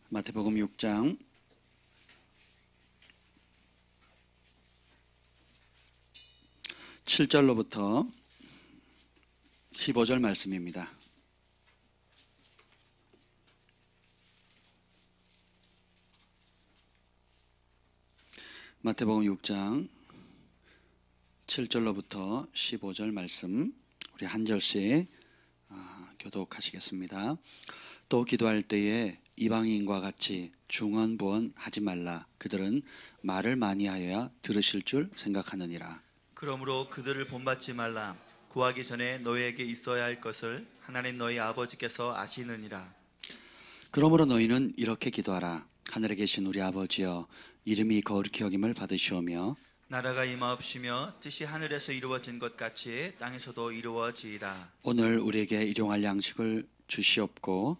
마태복음 6장 7절로부터 15절 말씀입니다. 마태복음 6장 7절로부터 15절 말씀 우리 한 절씩 교독하시겠습니다. 또 기도할 때에 이방인과 같이 중언부언하지 말라. 그들은 말을 많이 하여야 들으실 줄 생각하느니라. 그러므로 그들을 본받지 말라. 구하기 전에 너희에게 있어야 할 것을 하나님 너희 아버지께서 아시느니라. 그러므로 너희는 이렇게 기도하라. 하늘에 계신 우리 아버지여, 이름이 거룩히 여김을 받으시오며 나라가 임하옵시며 뜻이 하늘에서 이루어진 것 같이 땅에서도 이루어지이다. 오늘 우리에게 일용할 양식을 주시옵고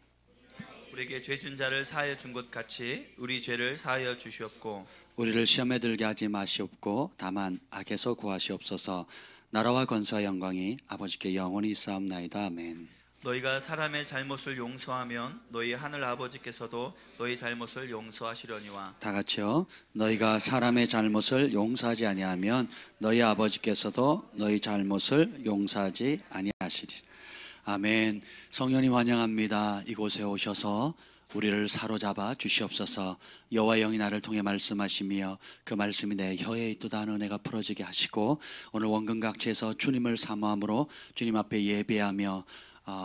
우리에게 죄진 자를 사하여 준 것 같이 우리 죄를 사하여 주시옵고 우리를 시험에 들게 하지 마시옵고 다만 악에서 구하시옵소서. 나라와 권세와 영광이 아버지께 영원히 있사옵나이다. 아멘. 너희가 사람의 잘못을 용서하면 너희 하늘 아버지께서도 너희 잘못을 용서하시려니와. 다 같이요. 너희가 사람의 잘못을 용서하지 아니하면 너희 아버지께서도 너희 잘못을 용서하지 아니하시리. 아멘. 성령님 환영합니다. 이곳에 오셔서 우리를 사로잡아 주시옵소서. 여호와 영이 나를 통해 말씀하시며 그 말씀이 내 혀에 있도다 하는 은혜가 풀어지게 하시고 오늘 원근각지에서 주님을 사모함으로 주님 앞에 예배하며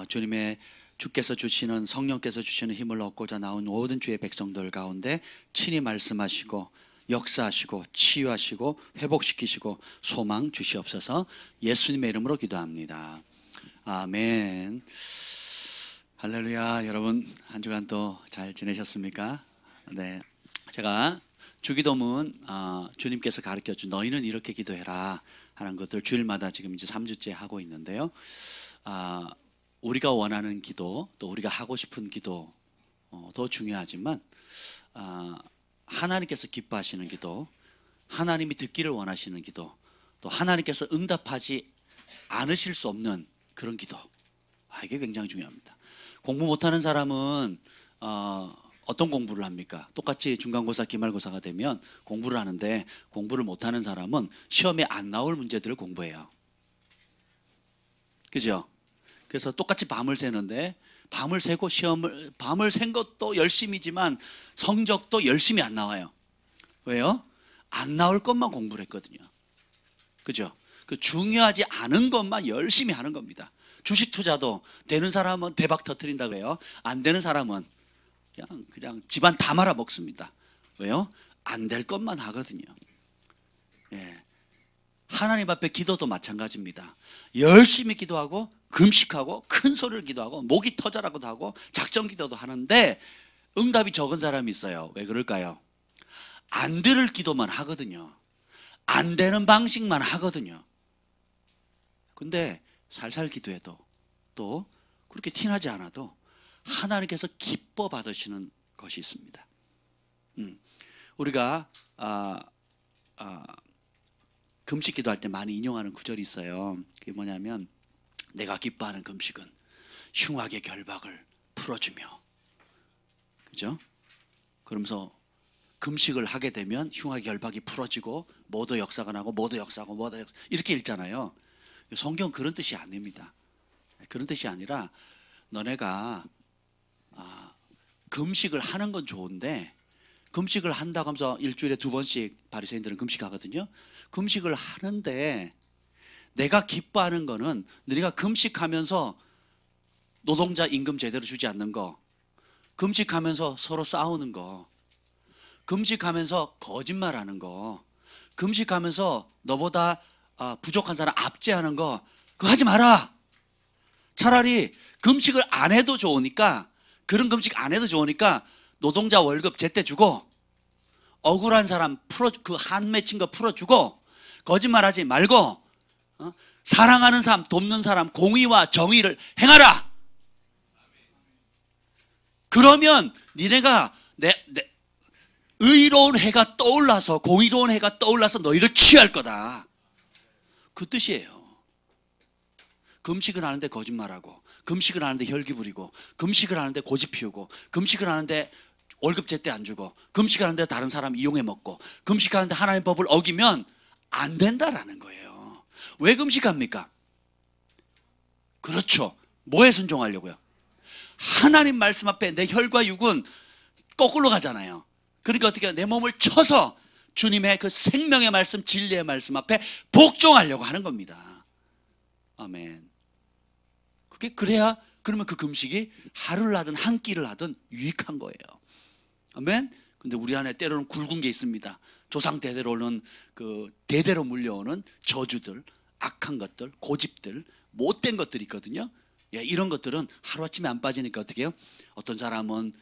주님의 주께서 주시는 성령께서 주시는 힘을 얻고자 나온 모든 주의 백성들 가운데 친히 말씀하시고 역사하시고 치유하시고 회복시키시고 소망 주시옵소서. 예수님의 이름으로 기도합니다. 아멘. 할렐루야. 여러분 한 주간 또 잘 지내셨습니까? 네, 제가 주기도문 주님께서 가르쳐준 너희는 이렇게 기도해라 하는 것들 주일마다 지금 이제 3주째 하고 있는데요. 우리가 원하는 기도, 또 우리가 하고 싶은 기도 더 중요하지만 하나님께서 기뻐하시는 기도, 하나님이 듣기를 원하시는 기도, 또 하나님께서 응답하지 않으실 수 없는 그런 기도, 이게 굉장히 중요합니다. 공부 못하는 사람은 어떤 공부를 합니까? 똑같이 중간고사, 기말고사가 되면 공부를 하는데 공부를 못하는 사람은 시험에 안 나올 문제들을 공부해요. 그죠? 그래서 똑같이 밤을 새는데 밤을 새고 밤을 샌 것도 열심이지만 성적도 열심히 안 나와요. 왜요? 안 나올 것만 공부를 했거든요. 그죠? 그 중요하지 않은 것만 열심히 하는 겁니다. 주식 투자도 되는 사람은 대박 터뜨린다 그래요. 안 되는 사람은 그냥 집안 다 말아 먹습니다. 왜요? 안 될 것만 하거든요. 예. 하나님 앞에 기도도 마찬가지입니다. 열심히 기도하고 금식하고 큰 소리를 기도하고 목이 터져라고도 하고 작정 기도도 하는데 응답이 적은 사람이 있어요. 왜 그럴까요? 안 들을 기도만 하거든요. 안 되는 방식만 하거든요. 근데 살살 기도해도 또 그렇게 티나지 않아도 하나님께서 기뻐 받으시는 것이 있습니다. 우리가 금식 기도할 때 많이 인용하는 구절이 있어요. 그게 뭐냐면 내가 기뻐하는 금식은 흉악의 결박을 풀어주며, 그죠? 그러면서 금식을 하게 되면 흉악의 결박이 풀어지고 모두 역사가 나고 모두 역사하고 모두 역사 이렇게 읽잖아요. 성경 그런 뜻이 아닙니다. 그런 뜻이 아니라 너네가 금식을 하는 건 좋은데 금식을 한다고 하면서 일주일에 2번씩 바리새인들은 금식하거든요. 금식을 하는데 내가 기뻐하는 거는 너희가 금식하면서 노동자 임금 제대로 주지 않는 거, 금식하면서 서로 싸우는 거, 금식하면서 거짓말하는 거, 금식하면서 너보다 부족한 사람 압제하는 거, 그거 하지 마라. 차라리 금식을 안 해도 좋으니까, 그런 금식 안 해도 좋으니까 노동자 월급 제때 주고 억울한 사람 그 한 맺힌 거 풀어주고 거짓말하지 말고 사랑하는 사람, 돕는 사람, 공의와 정의를 행하라. 그러면 니네가 의로운 해가 떠올라서, 공의로운 해가 떠올라서 너희를 취할 거다. 그 뜻이에요. 금식을 하는데 거짓말하고, 금식을 하는데 혈기 부리고, 금식을 하는데 고집 피우고, 금식을 하는데 월급 제때 안 주고, 금식을 하는데 다른 사람 이용해 먹고, 금식하는데 하나님의 법을 어기면 안 된다라는 거예요. 왜 금식합니까? 그렇죠. 뭐에 순종하려고요? 하나님 말씀 앞에 내 혈과 육은 거꾸로 가잖아요. 그러니까 어떻게 해요? 내 몸을 쳐서 주님의 그 생명의 말씀, 진리의 말씀 앞에 복종하려고 하는 겁니다. 아멘. 그게 그래야, 그러면 그 금식이 하루를 하든 한 끼를 하든 유익한 거예요. 아멘. 근데 우리 안에 때로는 굵은 게 있습니다. 조상 대대로 오는 그 대대로 물려오는 저주들, 악한 것들, 고집들, 못된 것들이 있거든요. 예, 이런 것들은 하루아침에 안 빠지니까 어떻게 해요? 어떤 사람은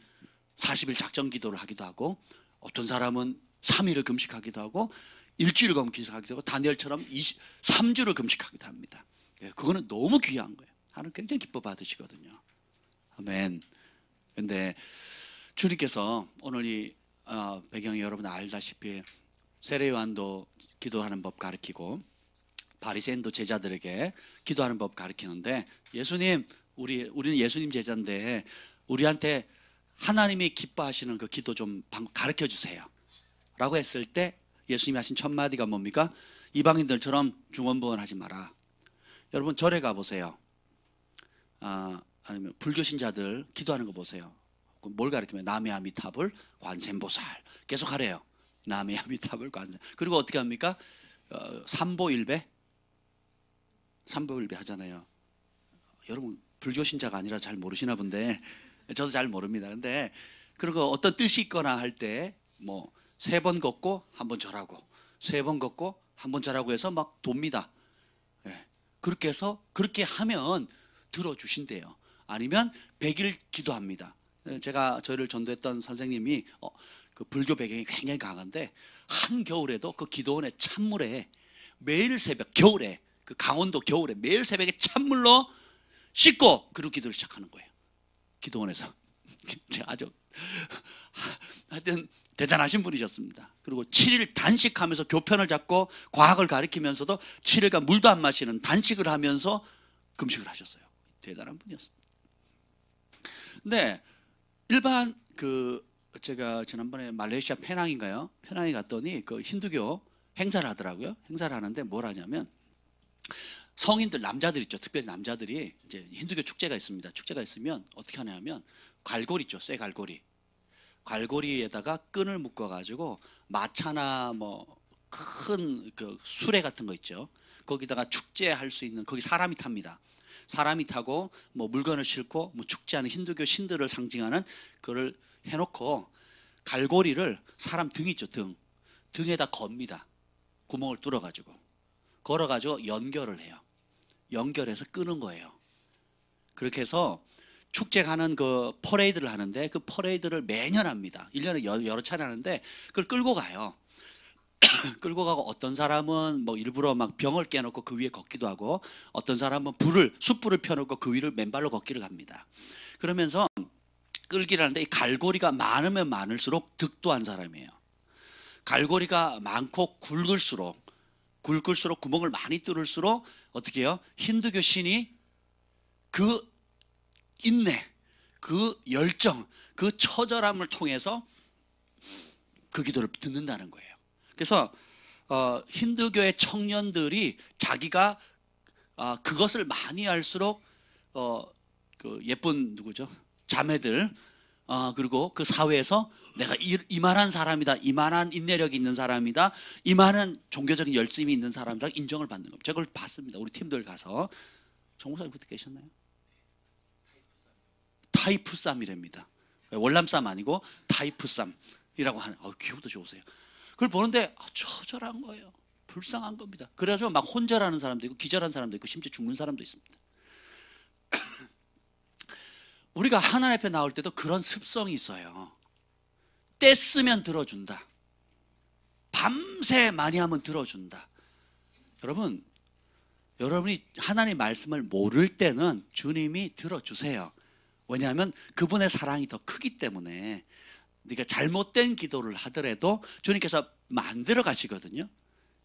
40일 작정 기도를 하기도 하고, 어떤 사람은 3일을 금식하기도 하고, 일주일 금식하기도 하고, 다니엘처럼 3주를 금식하기도 합니다. 예, 그거는 너무 귀한 거예요. 하나님 굉장히 기뻐 받으시거든요. 아멘. 근데 주님께서 오늘 이 배경이 여러분 알다시피 세례 요한도 기도하는 법 가르치고, 바리새인도 제자들에게 기도하는 법 가르치는데, 예수님, 우리는 예수님 제자인데 우리한테 하나님이 기뻐하시는 그 기도 좀 가르쳐 주세요 라고 했을 때 예수님이 하신 첫 마디가 뭡니까? 이방인들처럼 중언부언하지 마라. 여러분 절에 가보세요. 아니면 불교 신자들 기도하는 거 보세요. 뭘 가르치면 남의 아미타불 관세음보살 계속 하래요. 남의 아미타불 관세. 그리고 어떻게 합니까? 삼보일배 하잖아요. 여러분 불교 신자가 아니라 잘 모르시나 본데, 저도 잘 모릅니다. 근데 그리고 어떤 뜻이 있거나 할 때 뭐 3번 걷고 한 번 절하고, 3번 걷고 한 번 절하고 해서 막 돕니다. 예. 그렇게 해서 그렇게 하면 들어주신대요. 아니면 100일 기도합니다. 제가 저희를 전도했던 선생님이 그 불교 배경이 굉장히 강한데, 한겨울에도 그 기도원의 찬물에 매일 새벽, 겨울에 그 강원도 겨울에 매일 새벽에 찬물로 씻고 그리고 기도를 시작하는 거예요. 기도원에서. 제가 아주 하여튼 대단하신 분이셨습니다. 그리고 7일 단식하면서 교편을 잡고 과학을 가르치면서도 7일간 물도 안 마시는 단식을 하면서 금식을 하셨어요. 대단한 분이었습니다. 근데 일반 제가 지난번에 말레이시아 페낭인가요? 페낭에 갔더니 그 힌두교 행사를 하더라고요. 행사를 하는데 뭘 하냐면, 성인들 남자들 있죠. 특별히 남자들이 이제 힌두교 축제가 있습니다. 축제가 있으면 어떻게 하냐면 갈고리 있죠. 쇠 갈고리. 갈고리에다가 끈을 묶어 가지고 마차나 뭐 큰 그 수레 같은 거 있죠. 거기다가 축제할 수 있는, 거기 사람이 탑니다. 사람이 타고 뭐 물건을 싣고 뭐 축제하는 힌두교 신들을 상징하는 그걸 해놓고 갈고리를 사람 등 있죠. 등에다 겁니다. 구멍을 뚫어가지고 걸어가지고 연결을 해요. 연결해서 끄는 거예요. 그렇게 해서 축제 가는 그 퍼레이드를 하는데, 그 퍼레이드를 매년 합니다. 1년에 여러 차례 하는데 그걸 끌고 가요. 끌고 가고, 어떤 사람은 뭐 일부러 막 병을 깨놓고 그 위에 걷기도 하고, 어떤 사람은 숯불을 펴놓고 그 위를 맨발로 걷기를 합니다. 그러면서 끌기를 하는데, 이 갈고리가 많으면 많을수록 득도한 사람이에요. 갈고리가 많고 굵을수록 구멍을 많이 뚫을수록 어떻게 해요? 힌두교 신이 그 인내, 그 열정, 그 처절함을 통해서 그 기도를 듣는다는 거예요. 그래서 힌두교의 청년들이 자기가 그것을 많이 할수록 그 예쁜 누구죠? 자매들, 그리고 그 사회에서 내가 이만한 사람이다, 이만한 인내력이 있는 사람이다, 이만한 종교적인 열심이 있는 사람이다 인정을 받는 겁니다. 제가 그걸 봤습니다. 우리 팀들 가서. 정 목사님 그때 계셨나요? 타이프쌈이랍니다. 월남쌈 아니고 타이프쌈이라고 하는. 기억도 좋으세요. 그걸 보는데 처절한 거예요. 불쌍한 겁니다. 그래서 막 혼절하는 사람도 있고 기절한 사람도 있고 심지어 죽는 사람도 있습니다. 우리가 하나님 앞에 나올 때도 그런 습성이 있어요. 떼쓰면 들어준다. 밤새 많이 하면 들어준다. 여러분이 하나님 말씀을 모를 때는 주님이 들어주세요. 왜냐하면 그분의 사랑이 더 크기 때문에. 네가 잘못된 기도를 하더라도 주님께서 만들어 가시거든요.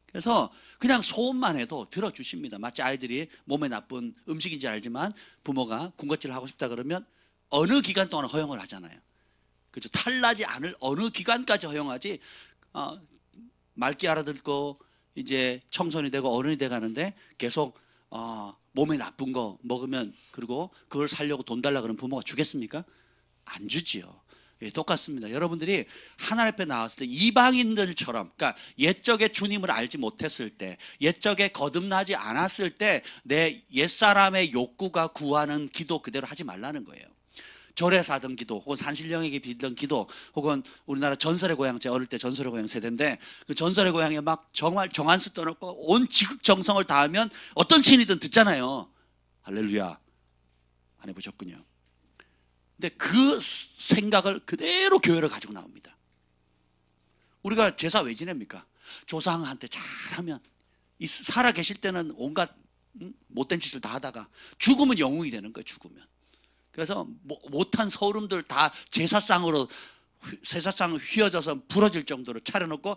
그래서 그냥 소원만 해도 들어주십니다. 마치 아이들이 몸에 나쁜 음식인지 알지만 부모가 군것질을 하고 싶다 그러면 어느 기간 동안 허용을 하잖아요. 그렇죠? 탈나지 않을 어느 기간까지 허용하지. 맑게 알아듣고 이제 청소년이 되고 어른이 돼 가는데 계속 몸에 나쁜 거 먹으면 그리고 그걸 살려고 돈 달라 그러면 부모가 주겠습니까? 안 주지요. 예, 똑같습니다. 여러분들이 하나님 앞에 나왔을 때 이방인들처럼, 그러니까 옛적에 주님을 알지 못했을 때, 옛적에 거듭나지 않았을 때 내 옛사람의 욕구가 구하는 기도 그대로 하지 말라는 거예요. 절에서 하던 기도, 혹은 산신령에게 빌던 기도, 혹은 우리나라 전설의 고향, 제 어릴 때 전설의 고향 세대인데 그 전설의 고향에 막 정말 정한수 떠놓고 온 지극정성을 다하면 어떤 신이든 듣잖아요. 할렐루야. 안 해보셨군요. 근데 그 생각을 그대로 교회로 가지고 나옵니다. 우리가 제사 왜 지냅니까? 조상한테 잘하면 살아 계실 때는 온갖 못된 짓을 다 하다가 죽으면 영웅이 되는 거예요. 죽으면. 그래서 못한 서름들 다 제사상으로 제사상 휘어져서 부러질 정도로 차려놓고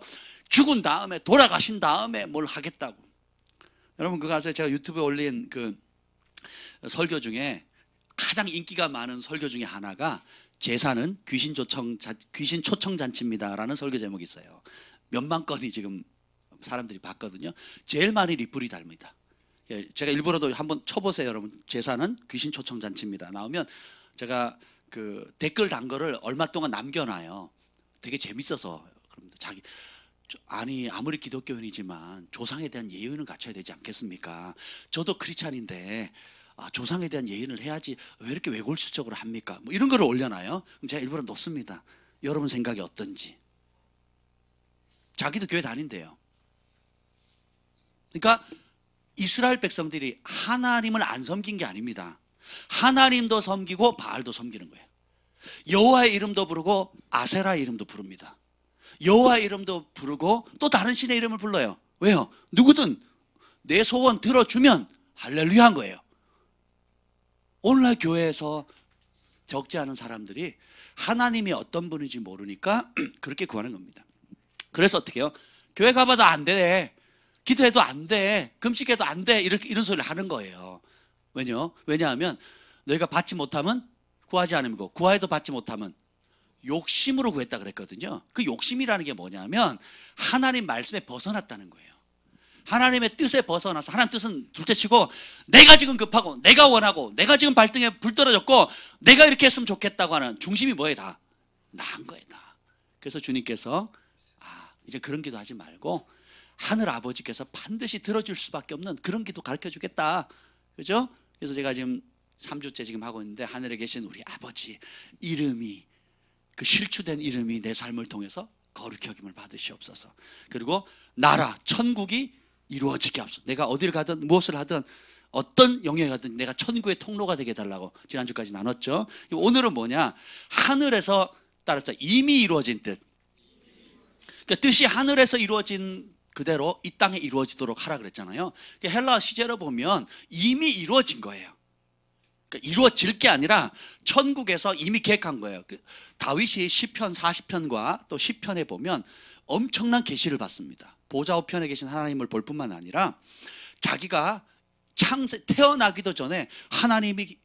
죽은 다음에 돌아가신 다음에 뭘 하겠다고. 여러분 그거 아세요? 제가 유튜브에 올린 그 설교 중에 가장 인기가 많은 설교 중에 하나가 제사는 귀신 초청 잔치입니다라는 설교 제목이 있어요. 몇만 건이 지금 사람들이 봤거든요. 제일 많이 리플이 답니다. 예, 제가 일부러도 한번 쳐보세요, 여러분. 제사는 귀신 초청 잔치입니다. 나오면 제가 그 댓글 단 거를 얼마 동안 남겨놔요. 되게 재밌어서 그럽니다. 아니 아무리 기독교인이지만 조상에 대한 예의는 갖춰야 되지 않겠습니까? 저도 크리스찬인데 조상에 대한 예의를 해야지 왜 이렇게 외골수적으로 합니까? 뭐 이런 거를 올려놔요. 그럼 제가 일부러 놓습니다. 여러분 생각이 어떤지. 자기도 교회 다닌대요. 그러니까 이스라엘 백성들이 하나님을 안 섬긴 게 아닙니다. 하나님도 섬기고 바알도 섬기는 거예요. 여호와의 이름도 부르고 아세라의 이름도 부릅니다. 여호와의 이름도 부르고 또 다른 신의 이름을 불러요. 왜요? 누구든 내 소원 들어주면 할렐루야 한 거예요. 오늘날 교회에서 적지 않은 사람들이 하나님이 어떤 분인지 모르니까 그렇게 구하는 겁니다. 그래서 어떻게 해요? 교회 가봐도 안 돼. 기도해도 안 돼. 금식해도 안 돼. 이런 소리를 하는 거예요. 왜냐하면 너희가 받지 못하면 구하지 않으면 구하여도 받지 못하면 욕심으로 구했다 그랬거든요. 그 욕심이라는 게 뭐냐면 하나님 말씀에 벗어났다는 거예요. 하나님의 뜻에 벗어나서, 하나님 뜻은 둘째치고 내가 지금 급하고 내가 원하고 내가 지금 발등에 불 떨어졌고 내가 이렇게 했으면 좋겠다고 하는 중심이 뭐예요? 다 나한 거예요. 나. 그래서 주님께서 이제 그런 기도 하지 말고 하늘 아버지께서 반드시 들어줄 수밖에 없는 그런 기도 가르쳐 주겠다. 그죠? 그래서 제가 지금 3주째 지금 하고 있는데 하늘에 계신 우리 아버지 이름이, 그 실추된 이름이 내 삶을 통해서 거룩히 여김을 받으시옵소서. 그리고 나라 천국이 이루어지게 하옵소서. 내가 어디를 가든 무엇을 하든 어떤 영역에 가든 내가 천국의 통로가 되게 해달라고 지난주까지 나눴죠. 오늘은 뭐냐? 하늘에서 따라서 이미 이루어진 뜻. 그러니까 뜻이 하늘에서 이루어진 그대로 이 땅에 이루어지도록 하라 그랬잖아요. 헬라어 시제로 보면 이미 이루어진 거예요. 그러니까 이루어질 게 아니라 천국에서 이미 계획한 거예요. 다윗이 시편 40편과 또 시편에 보면 엄청난 계시를 받습니다. 보좌 우편에 계신 하나님을 볼 뿐만 아니라 자기가 태어나기도 전에 하나님이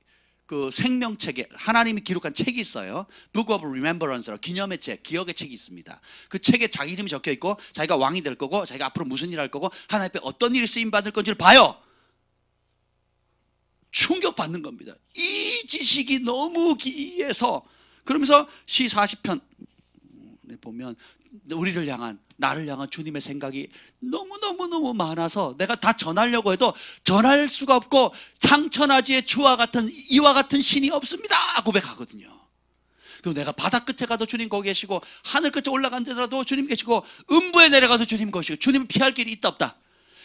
그 생명책에 하나님이 기록한 책이 있어요. Book of Remembrance라고 기념의 책, 기억의 책이 있습니다. 그 책에 자기 이름이 적혀 있고 자기가 왕이 될 거고 자기가 앞으로 무슨 일을 할 거고 하나님 앞에 어떤 일이 쓰임 받을 건지를 봐요. 충격받는 겁니다. 이 지식이 너무 기이해서. 그러면서 시 40편에 보면 우리를 향한, 나를 향한 주님의 생각이 너무너무너무 많아서 내가 다 전하려고 해도 전할 수가 없고 상천하지의 주와 같은 이와 같은 신이 없습니다 고백하거든요. 그리고 내가 바다 끝에 가도 주님 거기 계시고 하늘 끝에 올라간 데라도 주님 계시고 음부에 내려가도 주님 거시고 주님을 피할 길이 있다 없다.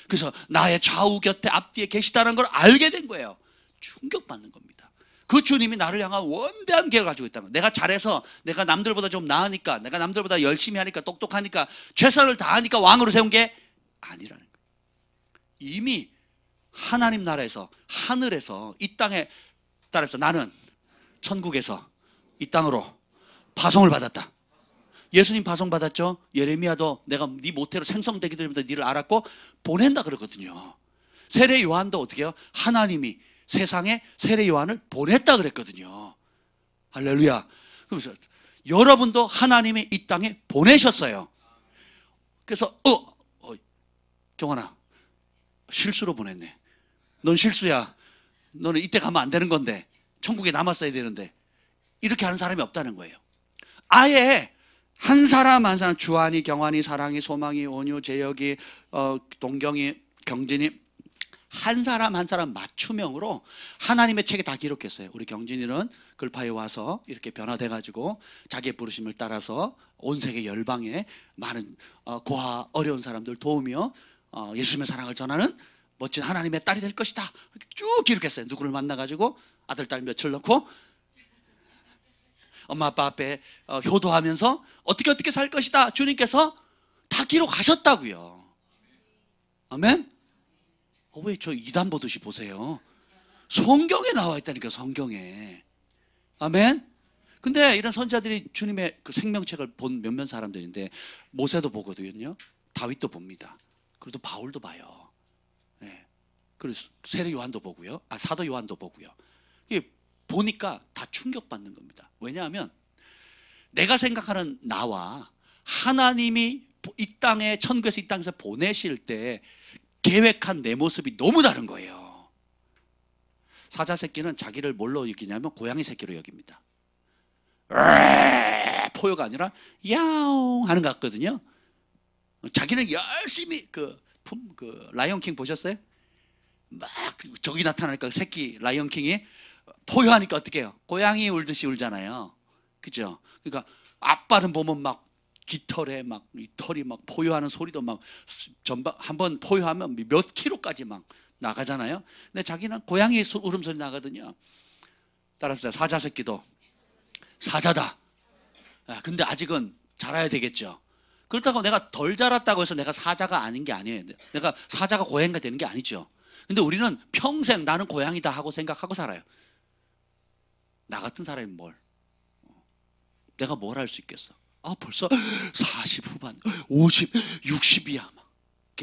그래서 나의 좌우 곁에 앞뒤에 계시다는 걸 알게 된 거예요. 충격받는 겁니다. 그 주님이 나를 향한 원대한 계획을 가지고 있다는 거예요. 내가 잘해서, 내가 남들보다 좀 나으니까, 내가 남들보다 열심히 하니까, 똑똑하니까, 최선을 다하니까 왕으로 세운 게 아니라는 거예요. 이미 하나님 나라에서, 하늘에서, 이 땅에 따라서 나는 천국에서 이 땅으로 파송을 받았다. 예수님 파송받았죠? 예레미야도 내가 네 모태로 생성되기 전부터 네를 알았고 보낸다 그러거든요. 세례 요한도 어떻게 해요? 하나님이 세상에 세례 요한을 보냈다 그랬거든요. 할렐루야. 그래서 여러분도 하나님이 이 땅에 보내셨어요. 그래서 경환아, 실수로 보냈네. 넌 실수야. 너는 이때 가면 안 되는 건데, 천국에 남았어야 되는데, 이렇게 하는 사람이 없다는 거예요. 아예 한 사람 한 사람, 주한이, 경환이, 사랑이, 소망이, 온유, 재혁이, 동경이, 경진이, 한 사람 한 사람 맞춤형으로 하나님의 책에 다 기록했어요. 우리 경진이는 글파에 와서 이렇게 변화돼가지고 자기의 부르심을 따라서 온 세계 열방에 많은 고아 어려운 사람들 도우며 예수님의 사랑을 전하는 멋진 하나님의 딸이 될 것이다. 이렇게 쭉 기록했어요. 누구를 만나가지고 아들, 딸 며칠 넣고 엄마 아빠 앞에 효도하면서 어떻게 살 것이다. 주님께서 다 기록하셨다고요. 아멘. 왜 저 이단 보듯이 보세요. 성경에 나와 있다니까, 성경에. 아멘. 근데 이런 선지자들이 주님의 그 생명책을 본 몇몇 사람들인데, 모세도 보거든요. 다윗도 봅니다. 그래도 바울도 봐요. 네. 그리고 세례 요한도 보고요. 사도 요한도 보고요. 이게 보니까 다 충격받는 겁니다. 왜냐하면 내가 생각하는 나와 하나님이 이 땅에, 천국에서 이 땅에서 보내실 때 계획한 내 모습이 너무 다른 거예요. 사자 새끼는 자기를 뭘로 여기냐면 고양이 새끼로 여깁니다. 포효가 아니라 야옹 하는 것 같거든요. 자기는 열심히 그 라이언킹 보셨어요? 막 저기 나타나니까 새끼 라이언킹이 포효하니까 어떻게 해요? 고양이 울듯이 울잖아요. 그죠? 그러니까 아빠는 보면 막 깃털에 막 이 털이 막 포효하는 소리도 막 전방 한번 포효하면 몇 킬로까지 막 나가잖아요. 근데 자기는 고양이 울음소리 나거든요. 따라서 사자 새끼도 사자다. 근데 아직은 자라야 되겠죠. 그렇다고 내가 덜 자랐다고 해서 내가 사자가 아닌 게 아니에요. 내가 사자가 고양이가 되는 게 아니죠. 근데 우리는 평생 나는 고양이다 하고 생각하고 살아요. 나 같은 사람이 내가 뭘 할 수 있겠어? 벌써 40 후반, 50, 60이야. 막.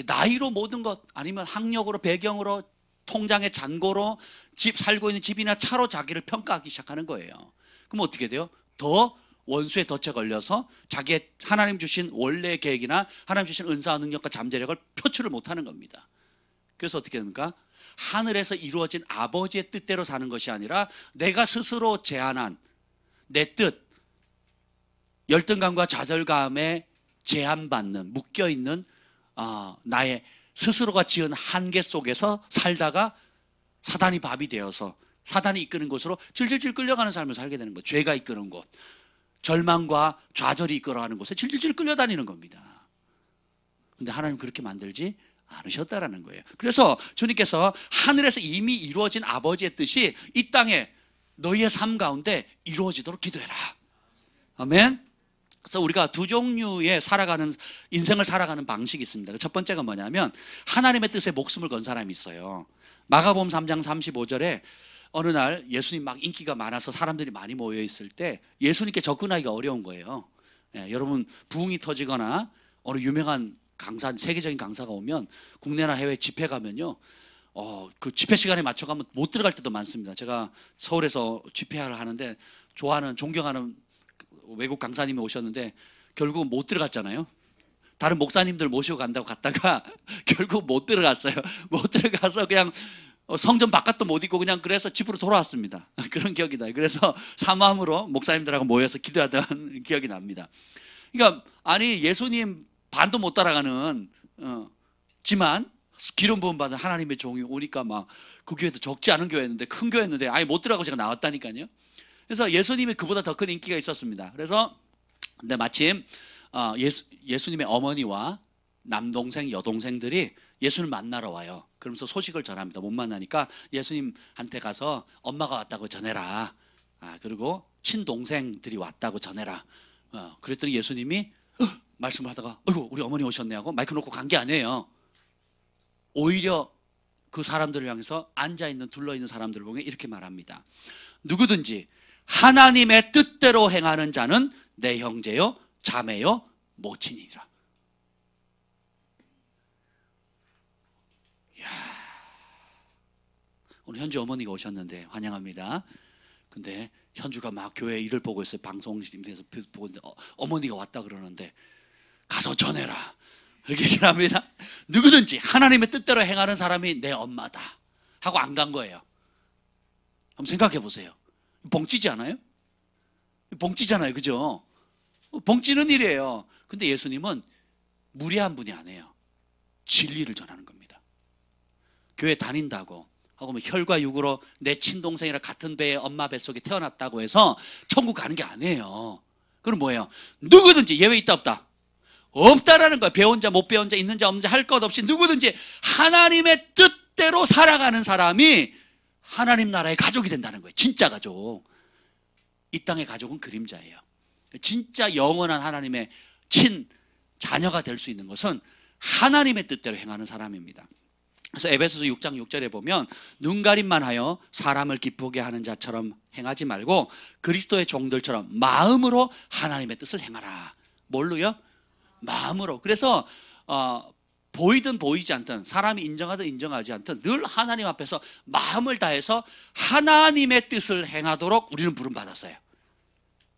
나이로 모든 것, 아니면 학력으로, 배경으로, 통장의 잔고로, 살고 있는 집이나 차로 자기를 평가하기 시작하는 거예요. 그럼 어떻게 돼요? 더 원수의 덫에 걸려서 자기의 하나님 주신 원래의 계획이나 하나님 주신 은사와 능력과 잠재력을 표출을 못하는 겁니다. 그래서 어떻게 됩니까? 하늘에서 이루어진 아버지의 뜻대로 사는 것이 아니라 내가 스스로 제안한 내 뜻, 열등감과 좌절감에 제한받는, 묶여있는 나의 스스로가 지은 한계 속에서 살다가 사단이 밥이 되어서 사단이 이끄는 곳으로 질질질 끌려가는 삶을 살게 되는 거예요. 죄가 이끄는 곳, 절망과 좌절이 이끌어가는 곳에 질질질 끌려다니는 겁니다. 근데 하나님 그렇게 만들지 않으셨다라는 거예요. 그래서 주님께서 하늘에서 이미 이루어진 아버지의 뜻이 이 땅에 너희의 삶 가운데 이루어지도록 기도해라. 아멘. 그래서 우리가 두 종류의 인생을 살아가는 방식이 있습니다. 첫 번째가 뭐냐면 하나님의 뜻에 목숨을 건 사람이 있어요. 마가복음 3장 35절에 어느 날 예수님 막 인기가 많아서 사람들이 많이 모여 있을 때 예수님께 접근하기가 어려운 거예요. 여러분 부흥이 터지거나 어느 유명한 강사, 세계적인 강사가 오면 국내나 해외 집회 가면요, 그 집회 시간에 맞춰 가면 못 들어갈 때도 많습니다. 제가 서울에서 집회를 하는데 존경하는 외국 강사님이 오셨는데 결국은 못 들어갔잖아요. 다른 목사님들 모시고 간다고 갔다가 결국 못 들어갔어요. 못 들어가서 그냥 성전 바깥도 못 있고 그냥 그래서 집으로 돌아왔습니다. 그런 기억이 나요. 그래서 사모함으로 목사님들하고 모여서 기도하던 기억이 납니다. 그러니까 아니 예수님 반도 못 따라가는 지만 기름 부음 받은 하나님의 종이 오니까 막 그 교회도 적지 않은 교회였는데 큰 교회였는데 아예 못 들어가고 제가 나왔다니까요. 그래서 예수님이 그보다 더 큰 인기가 있었습니다. 그래서 근데 마침 예수님의 어머니와 남동생, 여동생들이 예수를 만나러 와요. 그러면서 소식을 전합니다. 못 만나니까 예수님한테 가서 엄마가 왔다고 전해라. 그리고 친동생들이 왔다고 전해라. 그랬더니 예수님이 말씀을 하다가 어이구 우리 어머니 오셨네 하고 마이크 놓고 간 게 아니에요. 오히려 그 사람들을 향해서 앉아있는 둘러있는 사람들을 보면 이렇게 말합니다. 누구든지 하나님의 뜻대로 행하는 자는 내 형제요 자매요 모친이니라. 오늘 현주 어머니가 오셨는데 환영합니다. 근데 현주가 막 교회 일을 보고 있어요. 방송팀에서 보고 있는데 어머니가 왔다 그러는데 가서 전해라 이렇게 얘기를 합니다. 누구든지 하나님의 뜻대로 행하는 사람이 내 엄마다 하고 안 간 거예요. 한번 생각해 보세요. 봉찌지 않아요? 봉찌잖아요, 그죠? 봉찌는 일이에요. 근데 예수님은 무례한 분이 아니에요. 진리를 전하는 겁니다. 교회 다닌다고 하고 뭐 혈과 육으로 내 친동생이랑 같은 배에 엄마 뱃속에 태어났다고 해서 천국 가는 게 아니에요. 그럼 뭐예요? 누구든지 예외 있다 없다? 없다라는 거예요. 배운 자 못 배운 자 있는 자 없는 자 할 것 없이 누구든지 하나님의 뜻대로 살아가는 사람이 하나님 나라의 가족이 된다는 거예요. 진짜 가족. 이 땅의 가족은 그림자예요. 진짜 영원한 하나님의 친 자녀가 될 수 있는 것은 하나님의 뜻대로 행하는 사람입니다. 그래서 에베소서 6장 6절에 보면 눈가림만 하여 사람을 기쁘게 하는 자처럼 행하지 말고 그리스도의 종들처럼 마음으로 하나님의 뜻을 행하라. 뭘로요? 마음으로. 그래서 보이든 보이지 않든 사람이 인정하든 인정하지 않든 늘 하나님 앞에서 마음을 다해서 하나님의 뜻을 행하도록 우리는 부름받았어요.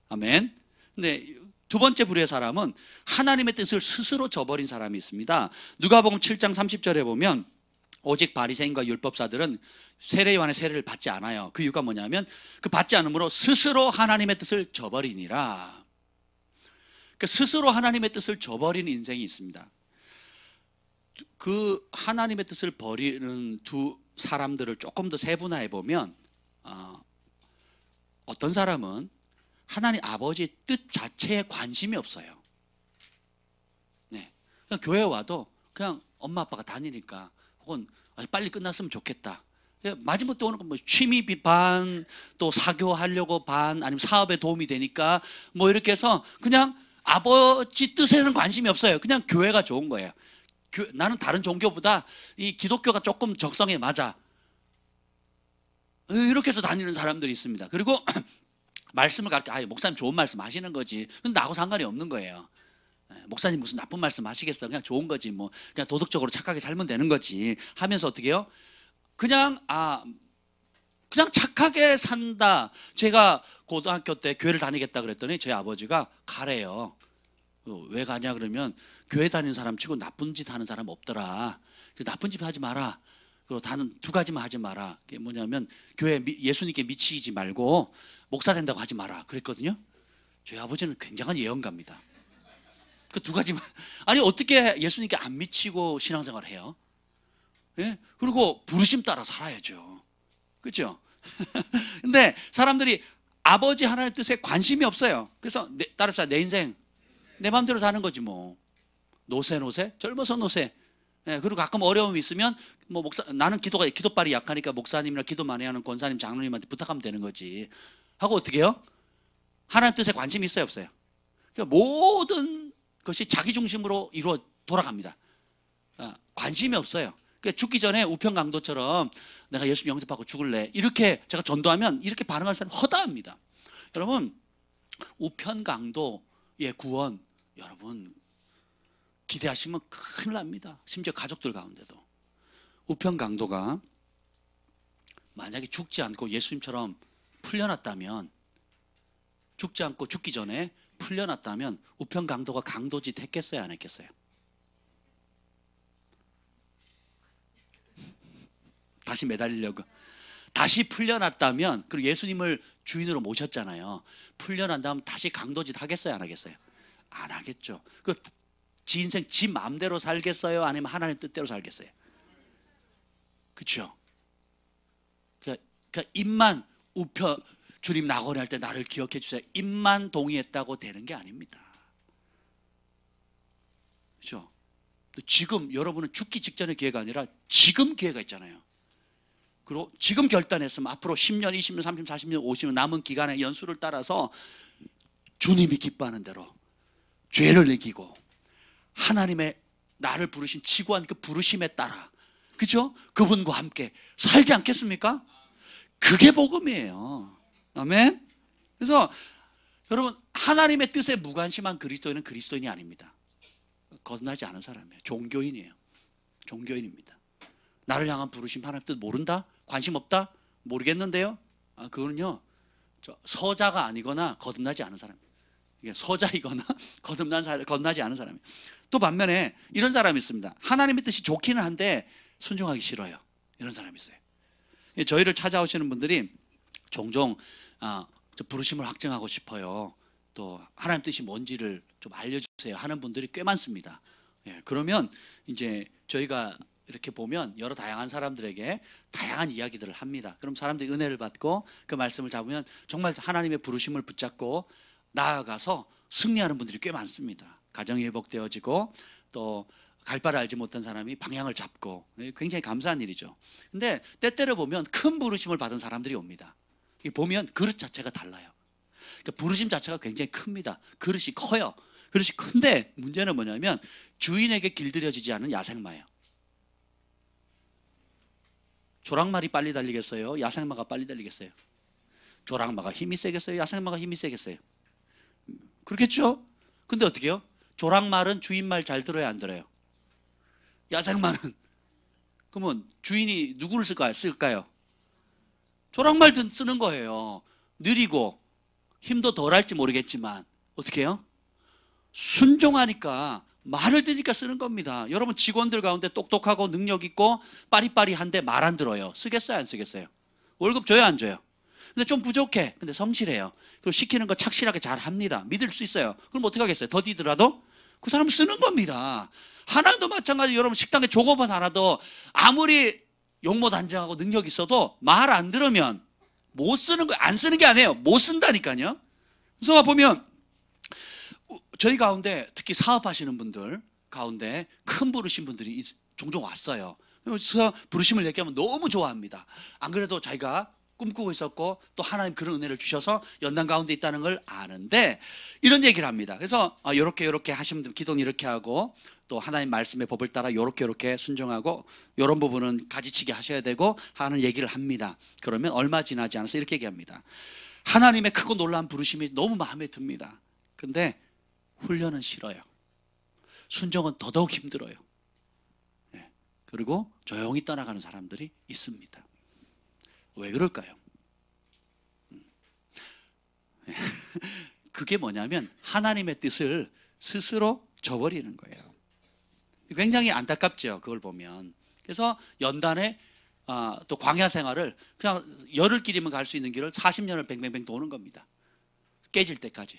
아멘. 근데 두 번째 부류의 사람은 하나님의 뜻을 스스로 저버린 사람이 있습니다. 누가복음 7장 30절에 보면 오직 바리새인과 율법사들은 세례 요한의 세례를 받지 않아요. 그 이유가 뭐냐면 그 받지 않음으로 스스로 하나님의 뜻을 저버리니라. 그 스스로 하나님의 뜻을 저버리는 인생이 있습니다. 그 하나님의 뜻을 버리는 두 사람들을 조금 더 세분화해 보면 어떤 사람은 하나님 아버지의 뜻 자체에 관심이 없어요. 네. 그냥 교회 와도 그냥 엄마 아빠가 다니니까 혹은 빨리 끝났으면 좋겠다. 마지못해 오는 건 뭐 취미 반, 또 사교하려고 반, 아니면 사업에 도움이 되니까 뭐 이렇게 해서 그냥 아버지 뜻에는 관심이 없어요. 그냥 교회가 좋은 거예요. 나는 다른 종교보다 이 기독교가 조금 적성에 맞아. 이렇게 해서 다니는 사람들이 있습니다. 그리고 말씀을 가르쳐, 목사님 좋은 말씀 하시는 거지. 근데 나하고 상관이 없는 거예요. 목사님 무슨 나쁜 말씀 하시겠어? 그냥 좋은 거지. 뭐 그냥 도덕적으로 착하게 살면 되는 거지. 하면서 어떻게 해요? 그냥 착하게 산다. 제가 고등학교 때 교회를 다니겠다 그랬더니 저희 아버지가 가래요. 왜 가냐 그러면 교회 다니는 사람 치고 나쁜 짓 하는 사람 없더라. 나쁜 짓 하지 마라. 그리고 다른 두 가지만 하지 마라. 그게 뭐냐면 교회 예수님께 미치지 말고 목사 된다고 하지 마라. 그랬거든요. 저희 아버지는 굉장한 예언가입니다. 그 두 가지만. 아니 어떻게 예수님께 안 미치고 신앙생활을 해요? 예? 그리고 부르심 따라 살아야죠. 그렇죠? 근데 사람들이 아버지 하나님의 뜻에 관심이 없어요. 그래서 따라서 내 인생 내 마음대로 사는 거지 뭐. 노세 젊어서 노세. 예, 그리고 가끔 어려움이 있으면 뭐 나는 기도발이 약하니까 목사님이나 기도 많이 하는 권사님 장로님한테 부탁하면 되는 거지. 하고 어떻게 해요? 하나님 뜻에 관심이 있어요 없어요? 그러니까 모든 것이 자기 중심으로 돌아갑니다. 관심이 없어요. 그러니까 죽기 전에 우편강도처럼 내가 예수 영접하고 죽을래 이렇게 제가 전도하면 이렇게 반응할 사람이 허다합니다. 여러분 우편강도의 구원 여러분 기대하시면 큰일 납니다. 심지어 가족들 가운데도. 우편강도가 만약에 죽지 않고 예수님처럼 풀려났다면, 죽지 않고 죽기 전에 풀려났다면 우편강도가 강도짓 했겠어요 안 했겠어요? 다시 매달리려고. 다시 풀려났다면, 그리고 예수님을 주인으로 모셨잖아요. 풀려난 다음 다시 강도짓 하겠어요 안 하겠어요? 안 하겠죠. 지 인생 지 마음대로 살겠어요? 아니면 하나님 뜻대로 살겠어요? 그렇죠? 그러니까 입만 주님 낙원에 할 때 나를 기억해 주세요. 입만 동의했다고 되는 게 아닙니다. 그렇죠? 지금 여러분은 죽기 직전의 기회가 아니라 지금 기회가 있잖아요. 그리고 지금 결단했으면 앞으로 10년, 20년, 30년, 40년, 50년 남은 기간의 연수를 따라서 주님이 기뻐하는 대로 죄를 이기고 하나님의 나를 부르신 지구한 그 부르심에 따라, 그죠? 그분과 함께 살지 않겠습니까? 그게 복음이에요. 아멘. 그래서 여러분, 하나님의 뜻에 무관심한 그리스도인은 그리스도인이 아닙니다. 거듭나지 않은 사람이에요. 종교인이에요. 종교인입니다. 나를 향한 부르심, 하나님 뜻 모른다? 관심 없다? 모르겠는데요? 그거는요, 서자가 아니거나 거듭나지 않은 사람이에요. 이게 서자이거나 거듭나지 않은 사람이에요. 또 반면에 이런 사람이 있습니다. 하나님의 뜻이 좋기는 한데 순종하기 싫어요. 이런 사람이 있어요. 저희를 찾아오시는 분들이 종종 저 부르심을 확증하고 싶어요. 또 하나님 뜻이 뭔지를 좀 알려주세요 하는 분들이 꽤 많습니다. 그러면 이제 저희가 이렇게 보면 여러 다양한 사람들에게 다양한 이야기들을 합니다. 그럼 사람들이 은혜를 받고 그 말씀을 잡으면 정말 하나님의 부르심을 붙잡고 나아가서 승리하는 분들이 꽤 많습니다. 가정이 회복되어지고 또 갈 바를 알지 못한 사람이 방향을 잡고, 굉장히 감사한 일이죠. 근데 때때로 보면 큰 부르심을 받은 사람들이 옵니다. 보면 그릇 자체가 달라요. 그러니까 부르심 자체가 굉장히 큽니다. 그릇이 커요. 그릇이 큰데 문제는 뭐냐면 주인에게 길들여지지 않은 야생마예요. 조랑말이 빨리 달리겠어요? 야생마가 빨리 달리겠어요? 조랑마가 힘이 세겠어요? 야생마가 힘이 세겠어요? 그렇겠죠? 근데 어떻게 해요? 조랑말은 주인 말 잘 들어야 안 들어요? 야생마는? 그러면 주인이 누구를 쓸까요? 조랑말 쓰는 거예요. 느리고 힘도 덜 할지 모르겠지만 어떻게 해요? 순종하니까, 말을 들으니까 쓰는 겁니다. 여러분, 직원들 가운데 똑똑하고 능력 있고 빠리빠리한데 말 안 들어요. 쓰겠어요, 안 쓰겠어요? 월급 줘요, 안 줘요? 근데 좀 부족해. 근데 성실해요. 그리고 시키는 거 착실하게 잘 합니다. 믿을 수 있어요. 그럼 어떻게 하겠어요? 더디더라도 그 사람은 쓰는 겁니다. 하나님도 마찬가지. 여러분, 식당에 종업원 하나도 아무리 용모단장하고 능력 있어도 말 안 들으면 못 쓰는 거예요. 안 쓰는 게 아니에요. 못 쓴다니까요. 그래서 보면 저희 가운데 특히 사업하시는 분들 가운데 큰 부르신 분들이 종종 왔어요. 그래서 부르심을 얘기하면 너무 좋아합니다. 안 그래도 자기가 꿈꾸고 있었고 또 하나님 그런 은혜를 주셔서 연단 가운데 있다는 걸 아는데 이런 얘기를 합니다. 그래서 요렇게 하시면 됩니다. 기도는 이렇게 하고 또 하나님 말씀의 법을 따라 요렇게 순종하고 이런 부분은 가지치기 하셔야 되고 하는 얘기를 합니다. 그러면 얼마 지나지 않아서 이렇게 얘기합니다. 하나님의 크고 놀라운 부르심이 너무 마음에 듭니다. 근데 훈련은 싫어요. 순종은 더더욱 힘들어요. 그리고 조용히 떠나가는 사람들이 있습니다. 왜 그럴까요? 그게 뭐냐면 하나님의 뜻을 스스로 저버리는 거예요. 굉장히 안타깝죠, 그걸 보면. 그래서 연단에 또 광야 생활을 그냥 열흘 길이면 갈 수 있는 길을 40년을 뱅뱅뱅 도는 겁니다. 깨질 때까지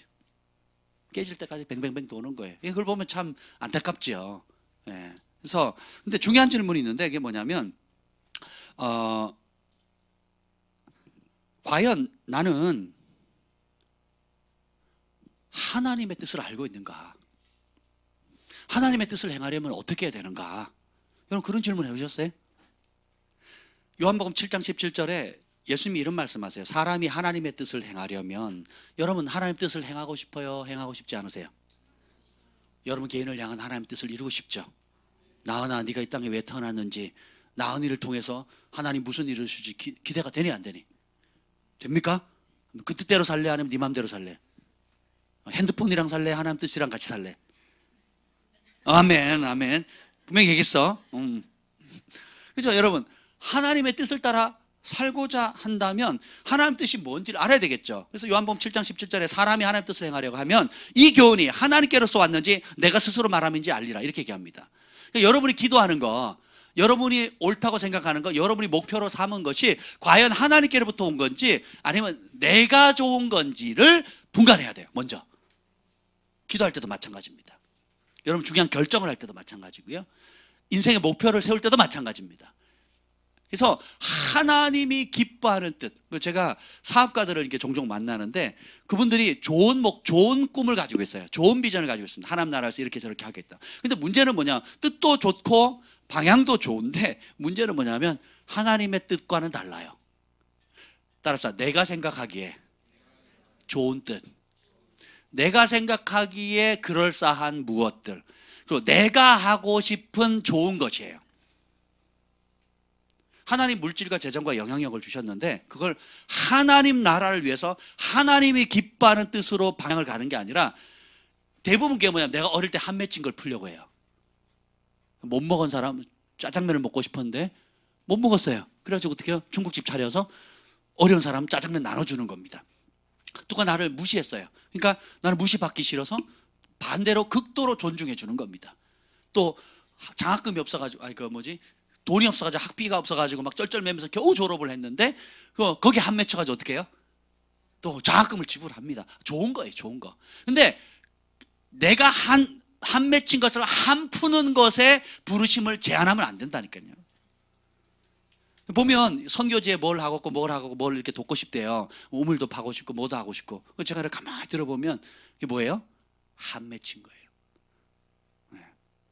뱅뱅뱅 도는 거예요. 그걸 보면 참 안타깝죠. 그래서 근데 중요한 질문이 있는데 이게 뭐냐면 과연 나는 하나님의 뜻을 알고 있는가? 하나님의 뜻을 행하려면 어떻게 해야 되는가? 여러분, 그런 질문 해보셨어요? 요한복음 7장 17절에 예수님이 이런 말씀하세요. 사람이 하나님의 뜻을 행하려면, 여러분 하나님의 뜻을 행하고 싶어요? 행하고 싶지 않으세요? 여러분 개인을 향한 하나님의 뜻을 이루고 싶죠? 나은아, 네가 이 땅에 왜 태어났는지, 나은이를 통해서 하나님 무슨 일을 주실지 기대가 되니 안 되니? 됩니까? 그 뜻대로 살래? 아니면 네 맘대로 살래? 핸드폰이랑 살래? 하나님 뜻이랑 같이 살래? 아멘, 아멘. 분명히 얘기했어. 그렇죠, 여러분. 하나님의 뜻을 따라 살고자 한다면 하나님 뜻이 뭔지를 알아야 되겠죠. 그래서 요한복음 7장 17절에 사람이 하나님 뜻을 행하려고 하면 이 교훈이 하나님께로서 왔는지 내가 스스로 말함인지 알리라, 이렇게 얘기합니다. 그러니까 여러분이 기도하는 거, 여러분이 옳다고 생각하는 거, 여러분이 목표로 삼은 것이 과연 하나님께로부터 온 건지 아니면 내가 좋은 건지를 분간해야 돼요. 먼저 기도할 때도 마찬가지입니다. 여러분 중요한 결정을 할 때도 마찬가지고요. 인생의 목표를 세울 때도 마찬가지입니다. 그래서 하나님이 기뻐하는 뜻, 제가 사업가들을 이렇게 종종 만나는데 그분들이 좋은 꿈을 가지고 있어요. 좋은 비전을 가지고 있습니다. 하나님 나라에서 이렇게 저렇게 하겠다. 근데 문제는 뭐냐? 뜻도 좋고 방향도 좋은데 문제는 뭐냐면 하나님의 뜻과는 달라요. 따라서 내가 생각하기에 좋은 뜻, 내가 생각하기에 그럴싸한 무엇들, 그리고 내가 하고 싶은 좋은 것이에요. 하나님 물질과 재정과 영향력을 주셨는데 그걸 하나님 나라를 위해서 하나님이 기뻐하는 뜻으로 방향을 가는 게 아니라 대부분 게 뭐냐면 내가 어릴 때 한 맺힌 걸 풀려고 해요. 못 먹은 사람 짜장면을 먹고 싶었는데 못 먹었어요. 그래가지고 어떻게 해요? 중국집 차려서 어려운 사람 짜장면 나눠주는 겁니다. 누가 나를 무시했어요. 그러니까 나는 무시받기 싫어서 반대로 극도로 존중해 주는 겁니다. 또 장학금이 없어가지고 돈이 없어가지고 학비가 없어가지고 막 쩔쩔매면서 겨우 졸업을 했는데 거기 한 맺혀가지고 어떻게 해요? 또 장학금을 지불합니다. 좋은 거예요, 좋은 거. 근데 내가 한 맺힌 것을 한 푸는 것에 부르심을 제한하면 안 된다니까요. 보면 선교지에 뭘 이렇게 돕고 싶대요. 우물도 파고 싶고 뭐도 하고 싶고. 제가 가만히 들어보면 이게 뭐예요? 한 맺힌 거예요.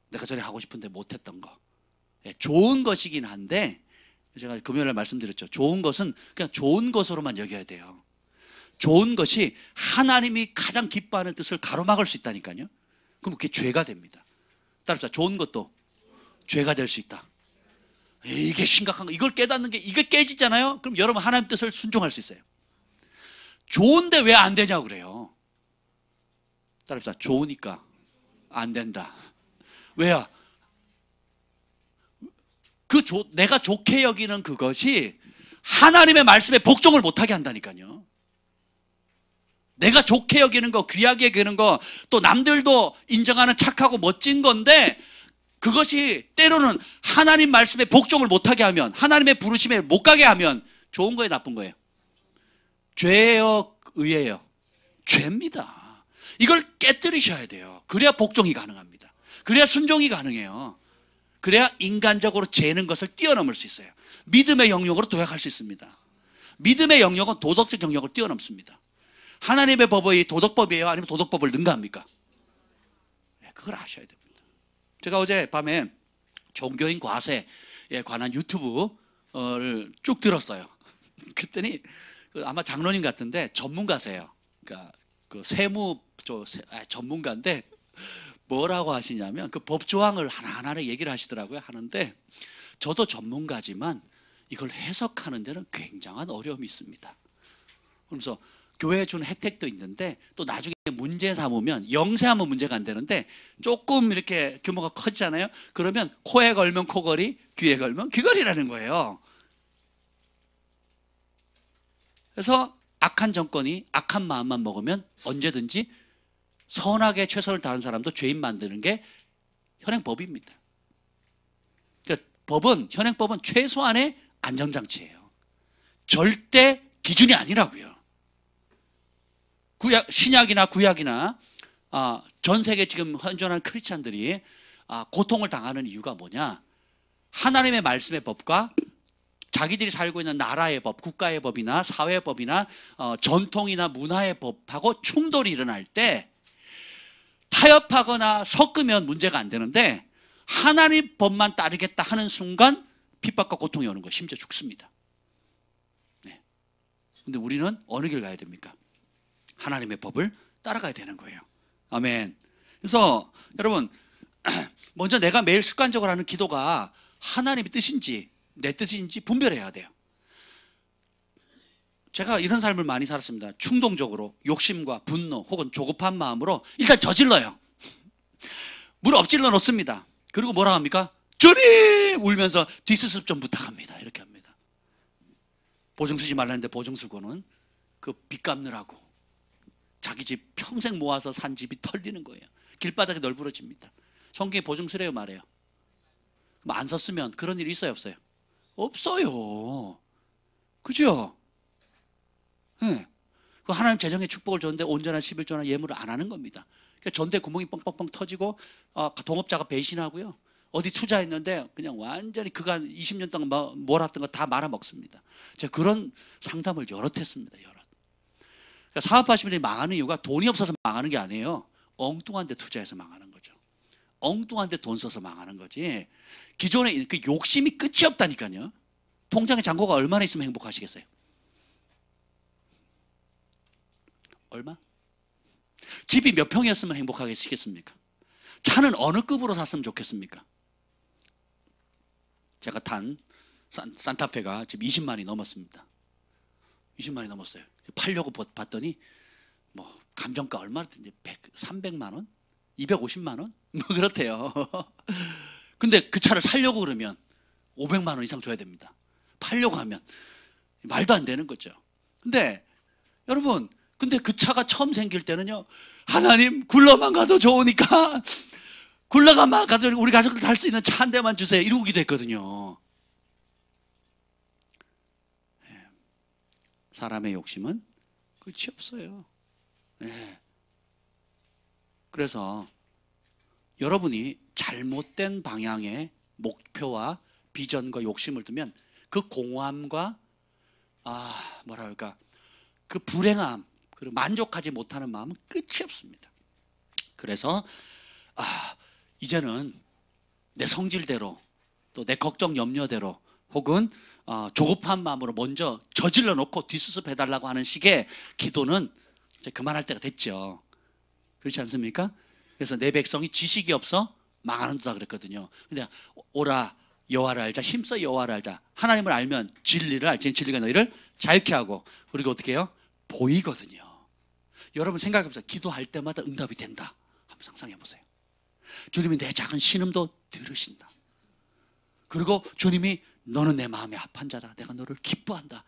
내가 전에 하고 싶은데 못했던 거. 좋은 것이긴 한데 제가 금요일에 말씀드렸죠. 좋은 것은 그냥 좋은 것으로만 여겨야 돼요. 좋은 것이 하나님이 가장 기뻐하는 뜻을 가로막을 수 있다니까요. 그럼 그게 죄가 됩니다. 따라서 좋은 것도 죄가 될 수 있다. 이게 심각한 거. 이걸 깨닫는 게 이게 깨지잖아요. 그럼 여러분 하나님 뜻을 순종할 수 있어요. 좋은데 왜 안 되냐고 그래요. 따라서 좋으니까 안 된다. 왜요? 내가 좋게 여기는 그것이 하나님의 말씀에 복종을 못하게 한다니까요. 내가 좋게 여기는 거, 귀하게 여기는 거, 또 남들도 인정하는 착하고 멋진 건데 그것이 때로는 하나님 말씀에 복종을 못하게 하면, 하나님의 부르심에 못 가게 하면 좋은 거예요, 나쁜 거예요? 죄예요, 의예요? 죄입니다. 이걸 깨뜨리셔야 돼요. 그래야 복종이 가능합니다. 그래야 순종이 가능해요. 그래야 인간적으로 재는 것을 뛰어넘을 수 있어요. 믿음의 영역으로 도약할 수 있습니다. 믿음의 영역은 도덕적 영역을 뛰어넘습니다. 하나님의 법이 도덕법이에요? 아니면 도덕법을 능가합니까? 그걸 아셔야 됩니다. 제가 어젯밤에 종교인 과세에 관한 유튜브를 쭉 들었어요. 그랬더니 아마 장로님 같은데 전문가세요. 그러니까 그 세무 전문가인데 뭐라고 하시냐면 그 법조항을 하나하나 얘기를 하시더라고요. 하는데 저도 전문가지만 이걸 해석하는 데는 굉장한 어려움이 있습니다. 그러면서 교회에 준 혜택도 있는데 또 나중에 문제 삼으면 영세하면 문제가 안 되는데 조금 이렇게 규모가 커지잖아요. 그러면 코에 걸면 코걸이, 귀에 걸면 귀걸이라는 거예요. 그래서 악한 정권이 악한 마음만 먹으면 언제든지 선하게 최선을 다하는 사람도 죄인 만드는 게 현행법입니다. 그러니까 현행법은 최소한의 안전장치예요. 절대 기준이 아니라고요. 신약이나 구약이나 전 세계 지금 현존하는 크리스찬들이 고통을 당하는 이유가 뭐냐? 하나님의 말씀의 법과 자기들이 살고 있는 나라의 법, 국가의 법이나 사회의 법이나 전통이나 문화의 법하고 충돌이 일어날 때 타협하거나 섞으면 문제가 안 되는데 하나님 법만 따르겠다 하는 순간 핍박과 고통이 오는 거, 심지어 죽습니다. 네. 근데 우리는 어느 길 가야 됩니까? 하나님의 법을 따라가야 되는 거예요. 아멘. 그래서 여러분 먼저 내가 매일 습관적으로 하는 기도가 하나님의 뜻인지 내 뜻인지 분별해야 돼요. 제가 이런 삶을 많이 살았습니다. 충동적으로 욕심과 분노 혹은 조급한 마음으로 일단 저질러요. 물 엎질러 놓습니다. 그리고 뭐라 합니까? 주님! 울면서 뒷수습 좀 부탁합니다. 이렇게 합니다. 보증 쓰지 말라는데 보증 쓰고는 그 빚 갚느라고 자기 집 평생 모아서 산 집이 털리는 거예요. 길바닥에 널브러집니다. 성경에 보증 쓰래요, 말해요? 그럼 안 썼으면 그런 일이 있어요, 없어요? 없어요. 그죠? 네. 하나님 재정의 축복을 줬는데 온전한 11조나 예물을 안 하는 겁니다. 그러니까 전대 구멍이 뻥뻥뻥 터지고 동업자가 배신하고요. 어디 투자했는데 그냥 완전히 그간 20년 동안 몰았던 거 다 말아먹습니다. 제가 그런 상담을 여럿 했습니다. 여럿. 그러니까 사업하시는 분들이 망하는 이유가 돈이 없어서 망하는 게 아니에요. 엉뚱한 데 투자해서 망하는 거죠. 엉뚱한 데 돈 써서 망하는 거지. 기존에 그 욕심이 끝이 없다니까요. 통장에 잔고가 얼마나 있으면 행복하시겠어요? 얼마? 집이 몇 평이었으면 행복하시겠습니까? 차는 어느 급으로 샀으면 좋겠습니까? 제가 탄 산타페가 지금 20만이 넘었습니다. 20만이 넘었어요. 팔려고 봤더니 뭐 감정가 얼마든지 300만 원? 250만 원? 뭐 그렇대요. 근데 그 차를 사려고 그러면 500만 원 이상 줘야 됩니다. 팔려고 하면 말도 안 되는 거죠. 근데 여러분, 근데 그 차가 처음 생길 때는요, 하나님 굴러만 가도 좋으니까 굴러가만 가도 우리 가족들 탈 수 있는 차 한 대만 주세요, 이러고 기도했거든요. 사람의 욕심은 끝이 없어요. 네. 그래서 여러분이 잘못된 방향의 목표와 비전과 욕심을 두면 그 공허함과 뭐랄까 그 불행함, 그리고 만족하지 못하는 마음은 끝이 없습니다. 그래서 이제는 내 성질대로 또 내 걱정 염려대로 혹은 조급한 마음으로 먼저 저질러 놓고 뒷수습 해달라고 하는 식의 기도는 이제 그만할 때가 됐죠. 그렇지 않습니까? 그래서 내 백성이 지식이 없어 망하는도다 그랬거든요. 근데 오라 여호와를 알자, 힘써 여호와를 알자. 하나님을 알면 진리를 알지, 진리가 너희를 자유케 하고, 그리고 어떻게 해요? 보이거든요. 여러분 생각해보세요. 기도할 때마다 응답이 된다. 한번 상상해보세요. 주님이 내 작은 신음도 들으신다. 그리고 주님이 너는 내 마음에 합한 자다, 내가 너를 기뻐한다,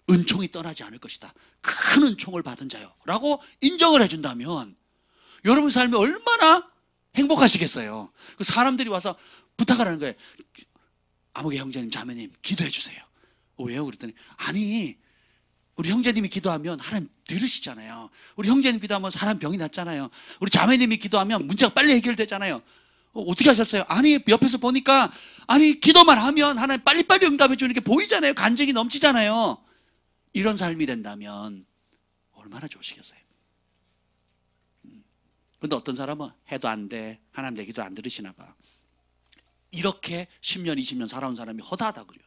은총이 떠나지 않을 것이다, 큰 은총을 받은 자요 라고 인정을 해준다면 여러분 삶이 얼마나 행복하시겠어요. 그 사람들이 와서 부탁을 하는 거예요. 아무개 형제님, 자매님 기도해 주세요. 왜요? 그랬더니 아니 우리 형제님이 기도하면 하나님 들으시잖아요. 우리 형제님 기도하면 사람 병이 낫잖아요. 우리 자매님이 기도하면 문제가 빨리 해결되잖아요. 어떻게 하셨어요? 아니 옆에서 보니까 아니 기도만 하면 하나님 빨리빨리 응답해 주는 게 보이잖아요. 간증이 넘치잖아요. 이런 삶이 된다면 얼마나 좋으시겠어요. 그런데 어떤 사람은 해도 안 돼, 하나님 내 기도 안 들으시나 봐. 이렇게 10년 20년 살아온 사람이 허다하다 그래요.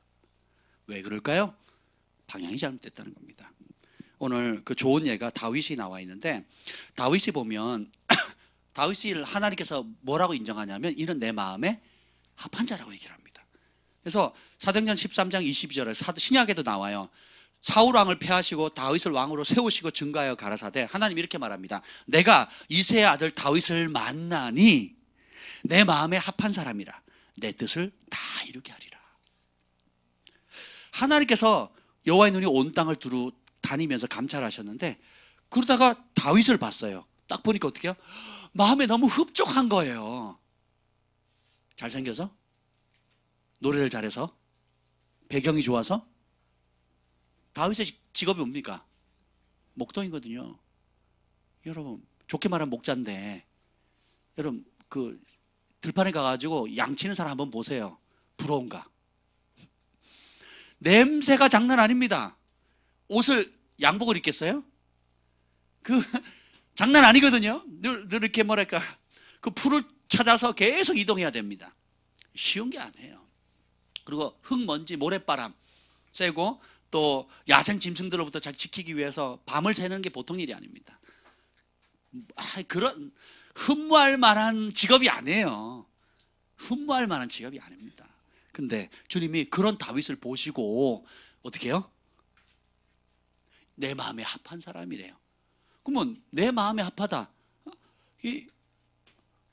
왜 그럴까요? 방향이 잘못됐다는 겁니다. 오늘 그 좋은 예가 다윗이 나와 있는데, 다윗이 보면 다윗을 하나님께서 뭐라고 인정하냐면 이는 내 마음에 합한 자라고 얘기를 합니다. 그래서 사도행전 13장 22절에 신약에도 나와요. 사울 왕을 패하시고 다윗을 왕으로 세우시고 증거하여 가라사대, 하나님 이렇게 말합니다. 내가 이새의 아들 다윗을 만나니 내 마음에 합한 사람이라 내 뜻을 다 이루게 하리라. 하나님께서 여호와의 눈이 온 땅을 두루 다니면서 감찰하셨는데, 그러다가 다윗을 봤어요. 딱 보니까 어떻게 해요? 마음에 너무 흡족한 거예요. 잘생겨서? 노래를 잘해서? 배경이 좋아서? 다윗의 직업이 뭡니까? 목동이거든요. 여러분 좋게 말하면 목자인데, 여러분 그 들판에 가가지고 양치는 사람 한번 보세요. 부러운가? 냄새가 장난 아닙니다. 옷을 양복을 입겠어요? 그 장난 아니거든요. 늘 이렇게 뭐랄까 그 풀을 찾아서 계속 이동해야 됩니다. 쉬운 게 아니에요. 그리고 흙먼지, 모래바람 쐬고 또 야생 짐승들로부터 자기 지키기 위해서 밤을 새는 게 보통 일이 아닙니다. 그런 흠모할 만한 직업이 아니에요. 흠모할 만한 직업이 아닙니다. 근데 주님이 그런 다윗을 보시고 어떻게 해요? 내 마음에 합한 사람이래요. 그러면 내 마음에 합하다, 이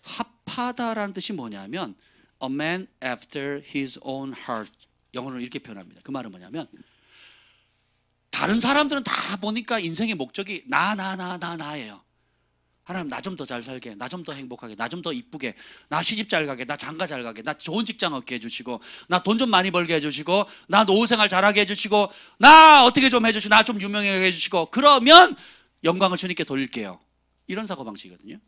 합하다라는 뜻이 뭐냐면 a man after his own heart, 영어로 이렇게 표현합니다. 그 말은 뭐냐면 다른 사람들은 다 보니까 인생의 목적이 나예요. 하나님 나 좀 더 잘 살게, 나 좀 더 행복하게, 나 좀 더 이쁘게, 나 시집 잘 가게, 나 장가 잘 가게, 나 좋은 직장 얻게 해주시고, 나 돈 좀 많이 벌게 해주시고, 나 노후생활 잘하게 해주시고, 나 어떻게 좀 해주시고, 나 좀 유명하게 해주시고, 그러면 영광을 주님께 돌릴게요. 이런 사고방식이거든요.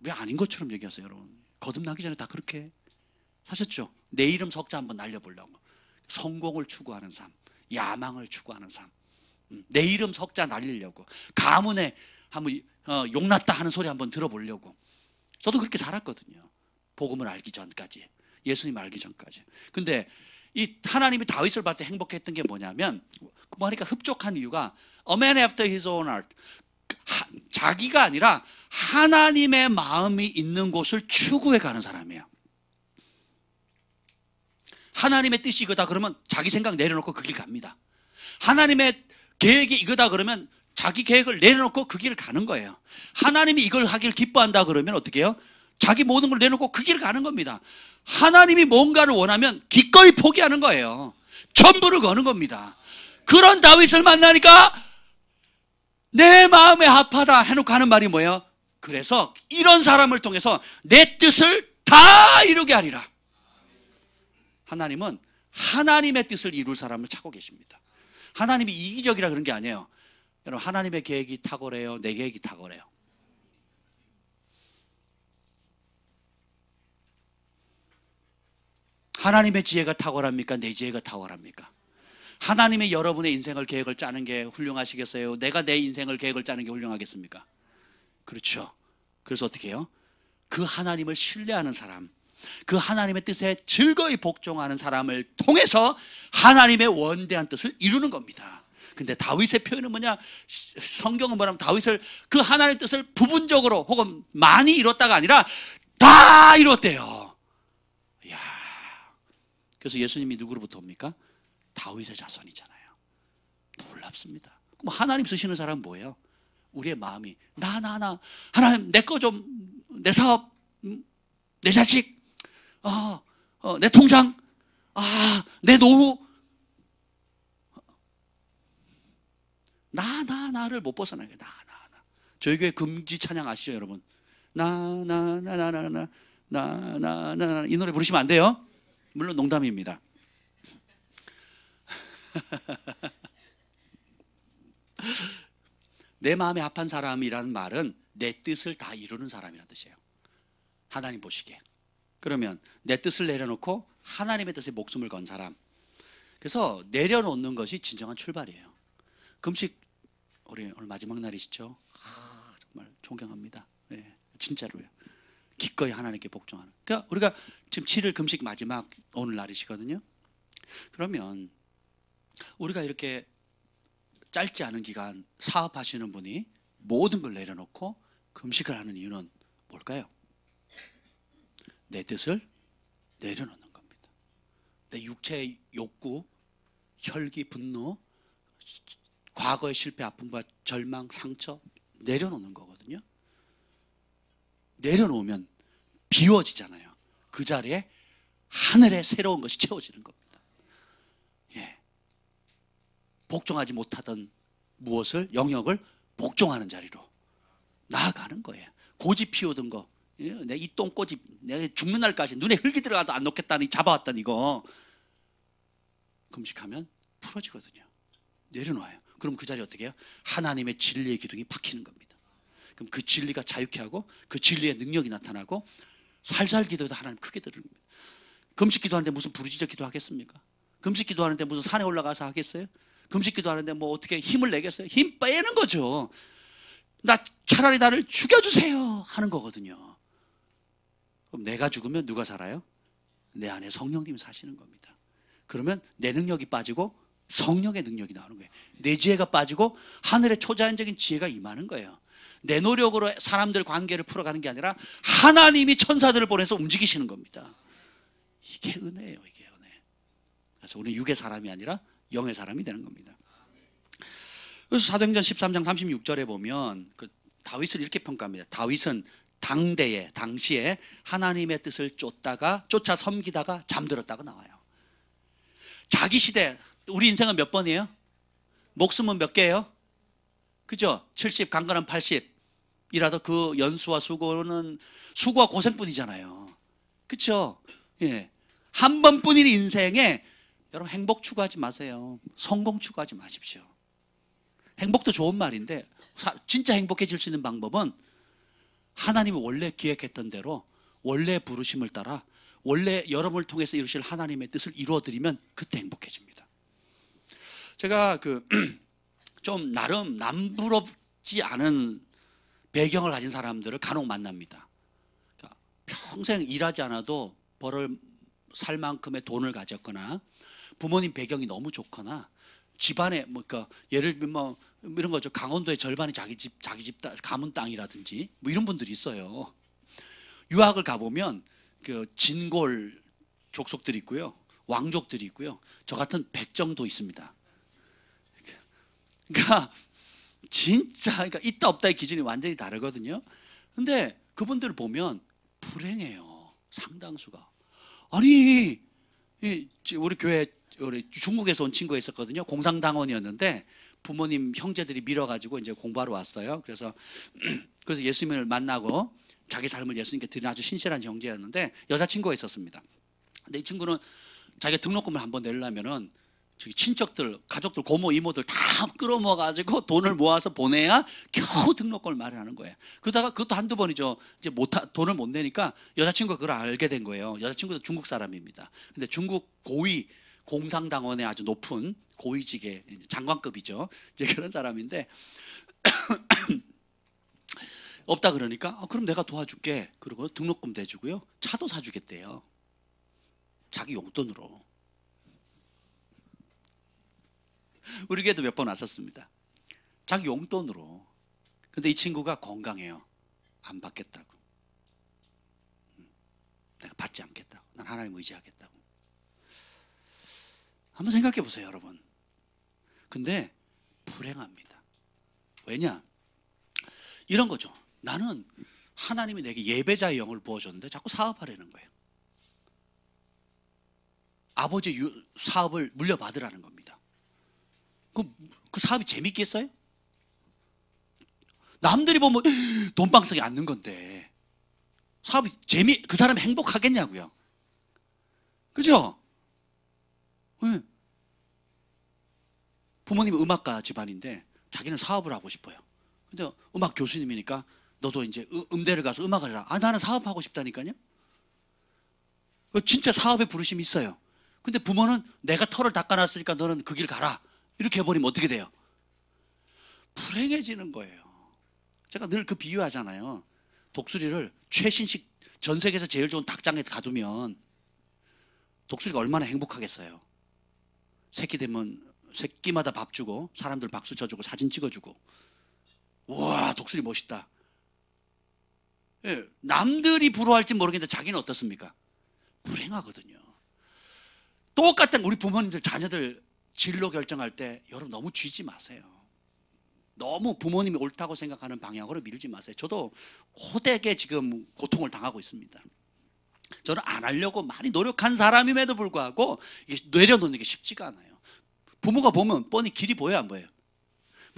왜 아닌 것처럼 얘기하세요, 여러분? 거듭나기 전에 다 그렇게 사셨죠? 내 이름 석자 한번 날려보려고. 성공을 추구하는 삶, 야망을 추구하는 삶, 내 이름 석자 날리려고, 가문에 한번 용났다 하는 소리 한번 들어보려고. 저도 그렇게 살았거든요. 복음을 알기 전까지, 예수님 알기 전까지. 근데 이 하나님이 다윗을 봤을 때 행복했던 게 뭐냐면, 뭐하니까 흡족한 이유가 a man after his own heart, 자기가 아니라 하나님의 마음이 있는 곳을 추구해 가는 사람이에요. 하나님의 뜻이 이거다 그러면 자기 생각 내려놓고 그 길 갑니다. 하나님의 계획이 이거다 그러면 자기 계획을 내려놓고 그 길을 가는 거예요. 하나님이 이걸 하길 기뻐한다 그러면 어떻게 해요? 자기 모든 걸 내놓고 그 길을 가는 겁니다. 하나님이 뭔가를 원하면 기꺼이 포기하는 거예요. 전부를 거는 겁니다. 그런 다윗을 만나니까 내 마음에 합하다 해놓고 하는 말이 뭐예요? 그래서 이런 사람을 통해서 내 뜻을 다 이루게 하리라. 하나님은 하나님의 뜻을 이룰 사람을 찾고 계십니다. 하나님이 이기적이라 그런 게 아니에요. 여러분, 하나님의 계획이 탁월해요? 내 계획이 탁월해요? 하나님의 지혜가 탁월합니까? 내 지혜가 탁월합니까? 하나님의 여러분의 인생을 계획을 짜는 게 훌륭하시겠어요? 내가 내 인생을 계획을 짜는 게 훌륭하겠습니까? 그렇죠. 그래서 어떻게 해요? 그 하나님을 신뢰하는 사람, 그 하나님의 뜻에 즐거이 복종하는 사람을 통해서 하나님의 원대한 뜻을 이루는 겁니다. 근데 다윗의 표현은 뭐냐? 성경은 뭐냐면 다윗을 그 하나님의 뜻을 부분적으로 혹은 많이 이뤘다가 아니라 다 이뤘대요. 이야. 그래서 예수님이 누구로부터 옵니까? 다윗의 자손이잖아요. 놀랍습니다. 그럼 하나님 쓰시는 사람은 뭐예요? 우리의 마음이 나 하나님 내 거 좀, 내 사업, 내 자식, 내 통장, 내 노후, 나를 못 벗어나게. 나. 저희 교회 금지 찬양 아시죠, 여러분? 나 이 노래 부르시면 안 돼요. 물론 농담입니다. 내 마음에 합한 사람이라는 말은 내 뜻을 다 이루는 사람이라는 뜻이에요. 하나님 보시기에. 그러면 내 뜻을 내려놓고 하나님의 뜻에 목숨을 건 사람. 그래서 내려놓는 것이 진정한 출발이에요. 금식 우리 오늘 마지막 날이시죠? 정말 존경합니다. 네, 진짜로요. 기꺼이 하나님께 복종하는. 그러니까 우리가 지금 7일 금식 마지막 오늘 날이시거든요. 그러면 우리가 이렇게 짧지 않은 기간 사업하시는 분이 모든 걸 내려놓고 금식을 하는 이유는 뭘까요? 내 뜻을 내려놓는 겁니다. 내 육체의 욕구, 혈기, 분노, 과거의 실패, 아픔과 절망, 상처 내려놓는 거거든요. 내려놓으면 비워지잖아요. 그 자리에 하늘의 새로운 것이 채워지는 겁니다. 예. 복종하지 못하던 무엇을, 영역을 복종하는 자리로 나아가는 거예요. 고집 피우던 거, 내 이 똥꼬집, 내가 죽는 날까지 눈에 흙이 들어가도 안 놓겠다니 잡아왔던 이거 금식하면 풀어지거든요. 내려놔요. 그럼 그 자리에 어떻게 해요? 하나님의 진리의 기둥이 박히는 겁니다. 그럼 그 진리가 자유케 하고 그 진리의 능력이 나타나고 살살 기도해도 하나님 크게 들으는 겁니다. 금식 기도하는데 무슨 부르짖어 기도하겠습니까? 금식 기도하는데 무슨 산에 올라가서 하겠어요? 금식 기도하는데 뭐 어떻게 힘을 내겠어요? 힘 빼는 거죠. 차라리 나를 죽여주세요 하는 거거든요. 그럼 내가 죽으면 누가 살아요? 내 안에 성령님이 사시는 겁니다. 그러면 내 능력이 빠지고 성령의 능력이 나오는 거예요. 내 지혜가 빠지고 하늘의 초자연적인 지혜가 임하는 거예요. 내 노력으로 사람들 관계를 풀어가는 게 아니라 하나님이 천사들을 보내서 움직이시는 겁니다. 이게 은혜예요. 이게 은혜. 그래서 우리는 육의 사람이 아니라 영의 사람이 되는 겁니다. 그래서 사도행전 13장 36절에 보면 그 다윗을 이렇게 평가합니다. 다윗은 당시에 하나님의 뜻을 쫓아 섬기다가 잠들었다고 나와요. 자기 시대, 우리 인생은 몇 번이에요? 목숨은 몇 개예요? 그죠? 70, 강건한 80이라도 그 연수와 수고와 고생뿐이잖아요. 그렇죠? 예. 한 번뿐인 인생에 여러분 행복 추구하지 마세요. 성공 추구하지 마십시오. 행복도 좋은 말인데 진짜 행복해질 수 있는 방법은 하나님이 원래 기획했던 대로 원래 부르심을 따라 원래 여러분을 통해서 이루실 하나님의 뜻을 이루어드리면 그때 행복해집니다. 제가 좀 나름 남부럽지 않은 배경을 가진 사람들을 간혹 만납니다. 그러니까 평생 일하지 않아도 벌을 살 만큼의 돈을 가졌거나 부모님 배경이 너무 좋거나 집안에 그러니까 예를 들면 이런 거죠. 강원도의 절반이 자기 집 가문 땅이라든지 뭐 이런 분들이 있어요. 유학을 가보면 그 진골 족속들이 있고요. 왕족들이 있고요. 저 같은 백정도 있습니다. 그러니까 진짜 그러니까 있다 없다의 기준이 완전히 다르거든요. 근데 그분들을 보면 불행해요. 상당수가. 아니 우리 교회 우리 중국에서 온 친구가 있었거든요. 공상당원이었는데 부모님 형제들이 밀어가지고 이제 공부하러 왔어요. 그래서 예수님을 만나고 자기 삶을 예수님께 드린 아주 신실한 형제였는데 여자친구가 있었습니다. 근데 이 친구는 자기가 등록금을 한번 내려면은 친척들, 가족들, 고모, 이모들 다 끌어모아가지고 돈을 모아서 보내야 겨우 등록금을 마련하는 거예요. 그러다가 그것도 한두 번이죠. 이제 돈을 못 내니까 여자친구가 그걸 알게 된 거예요. 여자친구도 중국 사람입니다. 근데 중국 고위 공상당원의 아주 높은 고위직의 장관급이죠. 이제 그런 사람인데 없다 그러니까 그럼 내가 도와줄게. 그리고 등록금 대주고요. 차도 사주겠대요. 자기 용돈으로. 우리 교회도 몇 번 왔었습니다. 자기 용돈으로. 근데 이 친구가 건강해요. 안 받겠다고. 내가 받지 않겠다고. 난 하나님 의지하겠다고. 한번 생각해 보세요, 여러분. 근데 불행합니다. 왜냐? 이런 거죠. 나는 하나님이 내게 예배자의 영을 부어줬는데 자꾸 사업하려는 거예요. 아버지 사업을 물려받으라는 겁니다. 그 사업이 재밌겠어요? 남들이 보면 돈방석에 앉는 건데 사업이 그 사람이 행복하겠냐고요. 그죠? 네. 부모님이 음악가 집안인데 자기는 사업을 하고 싶어요. 근데 음악 교수님이니까 너도 이제 음대를 가서 음악을 해라. 나는 사업하고 싶다니까요. 진짜 사업에 부르심이 있어요. 근데 부모는 내가 털을 닦아놨으니까 너는 그 길 가라. 이렇게 해버리면 어떻게 돼요? 불행해지는 거예요. 제가 늘 그 비유하잖아요. 독수리를 최신식 전 세계에서 제일 좋은 닭장에 가두면 독수리가 얼마나 행복하겠어요. 새끼 되면 새끼마다 밥 주고 사람들 박수 쳐주고 사진 찍어주고 우와 독수리 멋있다. 예, 남들이 부러워할지 모르겠는데 자기는 어떻습니까? 불행하거든요. 똑같은 우리 부모님들 자녀들 진로 결정할 때 여러분 너무 쥐지 마세요. 너무 부모님이 옳다고 생각하는 방향으로 밀지 마세요. 저도 호되게 지금 고통을 당하고 있습니다. 저는 안 하려고 많이 노력한 사람임에도 불구하고 이게 내려놓는 게 쉽지가 않아요. 부모가 보면 뻔히 길이 보여요, 안 보여요?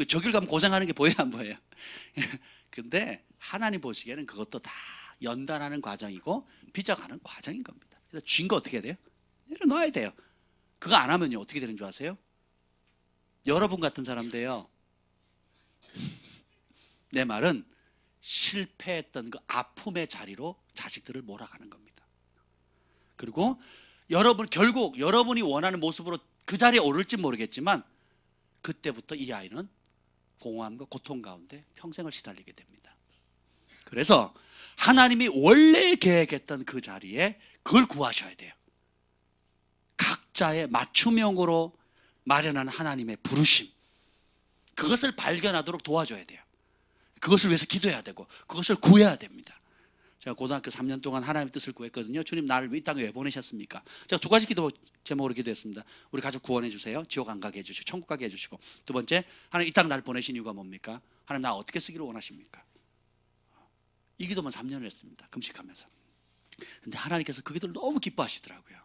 저 길 가면 고생하는 게 보여요, 안 보여요? 근데 하나님 보시기에는 그것도 다 연단하는 과정이고 빚어가는 과정인 겁니다. 그래서 쥔 거 어떻게 해야 돼요? 내려놔야 돼요. 그거 안 하면요 어떻게 되는 줄 아세요? 여러분 같은 사람들요, 내 말은 실패했던 그 아픔의 자리로 자식들을 몰아가는 겁니다. 그리고 결국 여러분이 원하는 모습으로 그 자리에 오를지 모르겠지만 그때부터 이 아이는 공허함과 고통 가운데 평생을 시달리게 됩니다. 그래서 하나님이 원래 계획했던 그 자리에 그걸 구하셔야 돼요. 각자의 맞춤형으로 마련한 하나님의 부르심, 그것을 발견하도록 도와줘야 돼요. 그것을 위해서 기도해야 되고 그것을 구해야 됩니다. 제가 고등학교 3년 동안 하나님의 뜻을 구했거든요. 주님 나를 이 땅에 왜 보내셨습니까? 제가 두 가지 기도 제목으로 기도했습니다. 우리 가족 구원해 주세요. 지옥 안 가게 해주시고 천국 가게 해주시고, 두 번째 하나님 이 땅 나를 보내신 이유가 뭡니까? 하나님 나 어떻게 쓰기를 원하십니까? 이 기도만 3년을 했습니다. 금식하면서. 근데 하나님께서 그 기도를 너무 기뻐하시더라고요.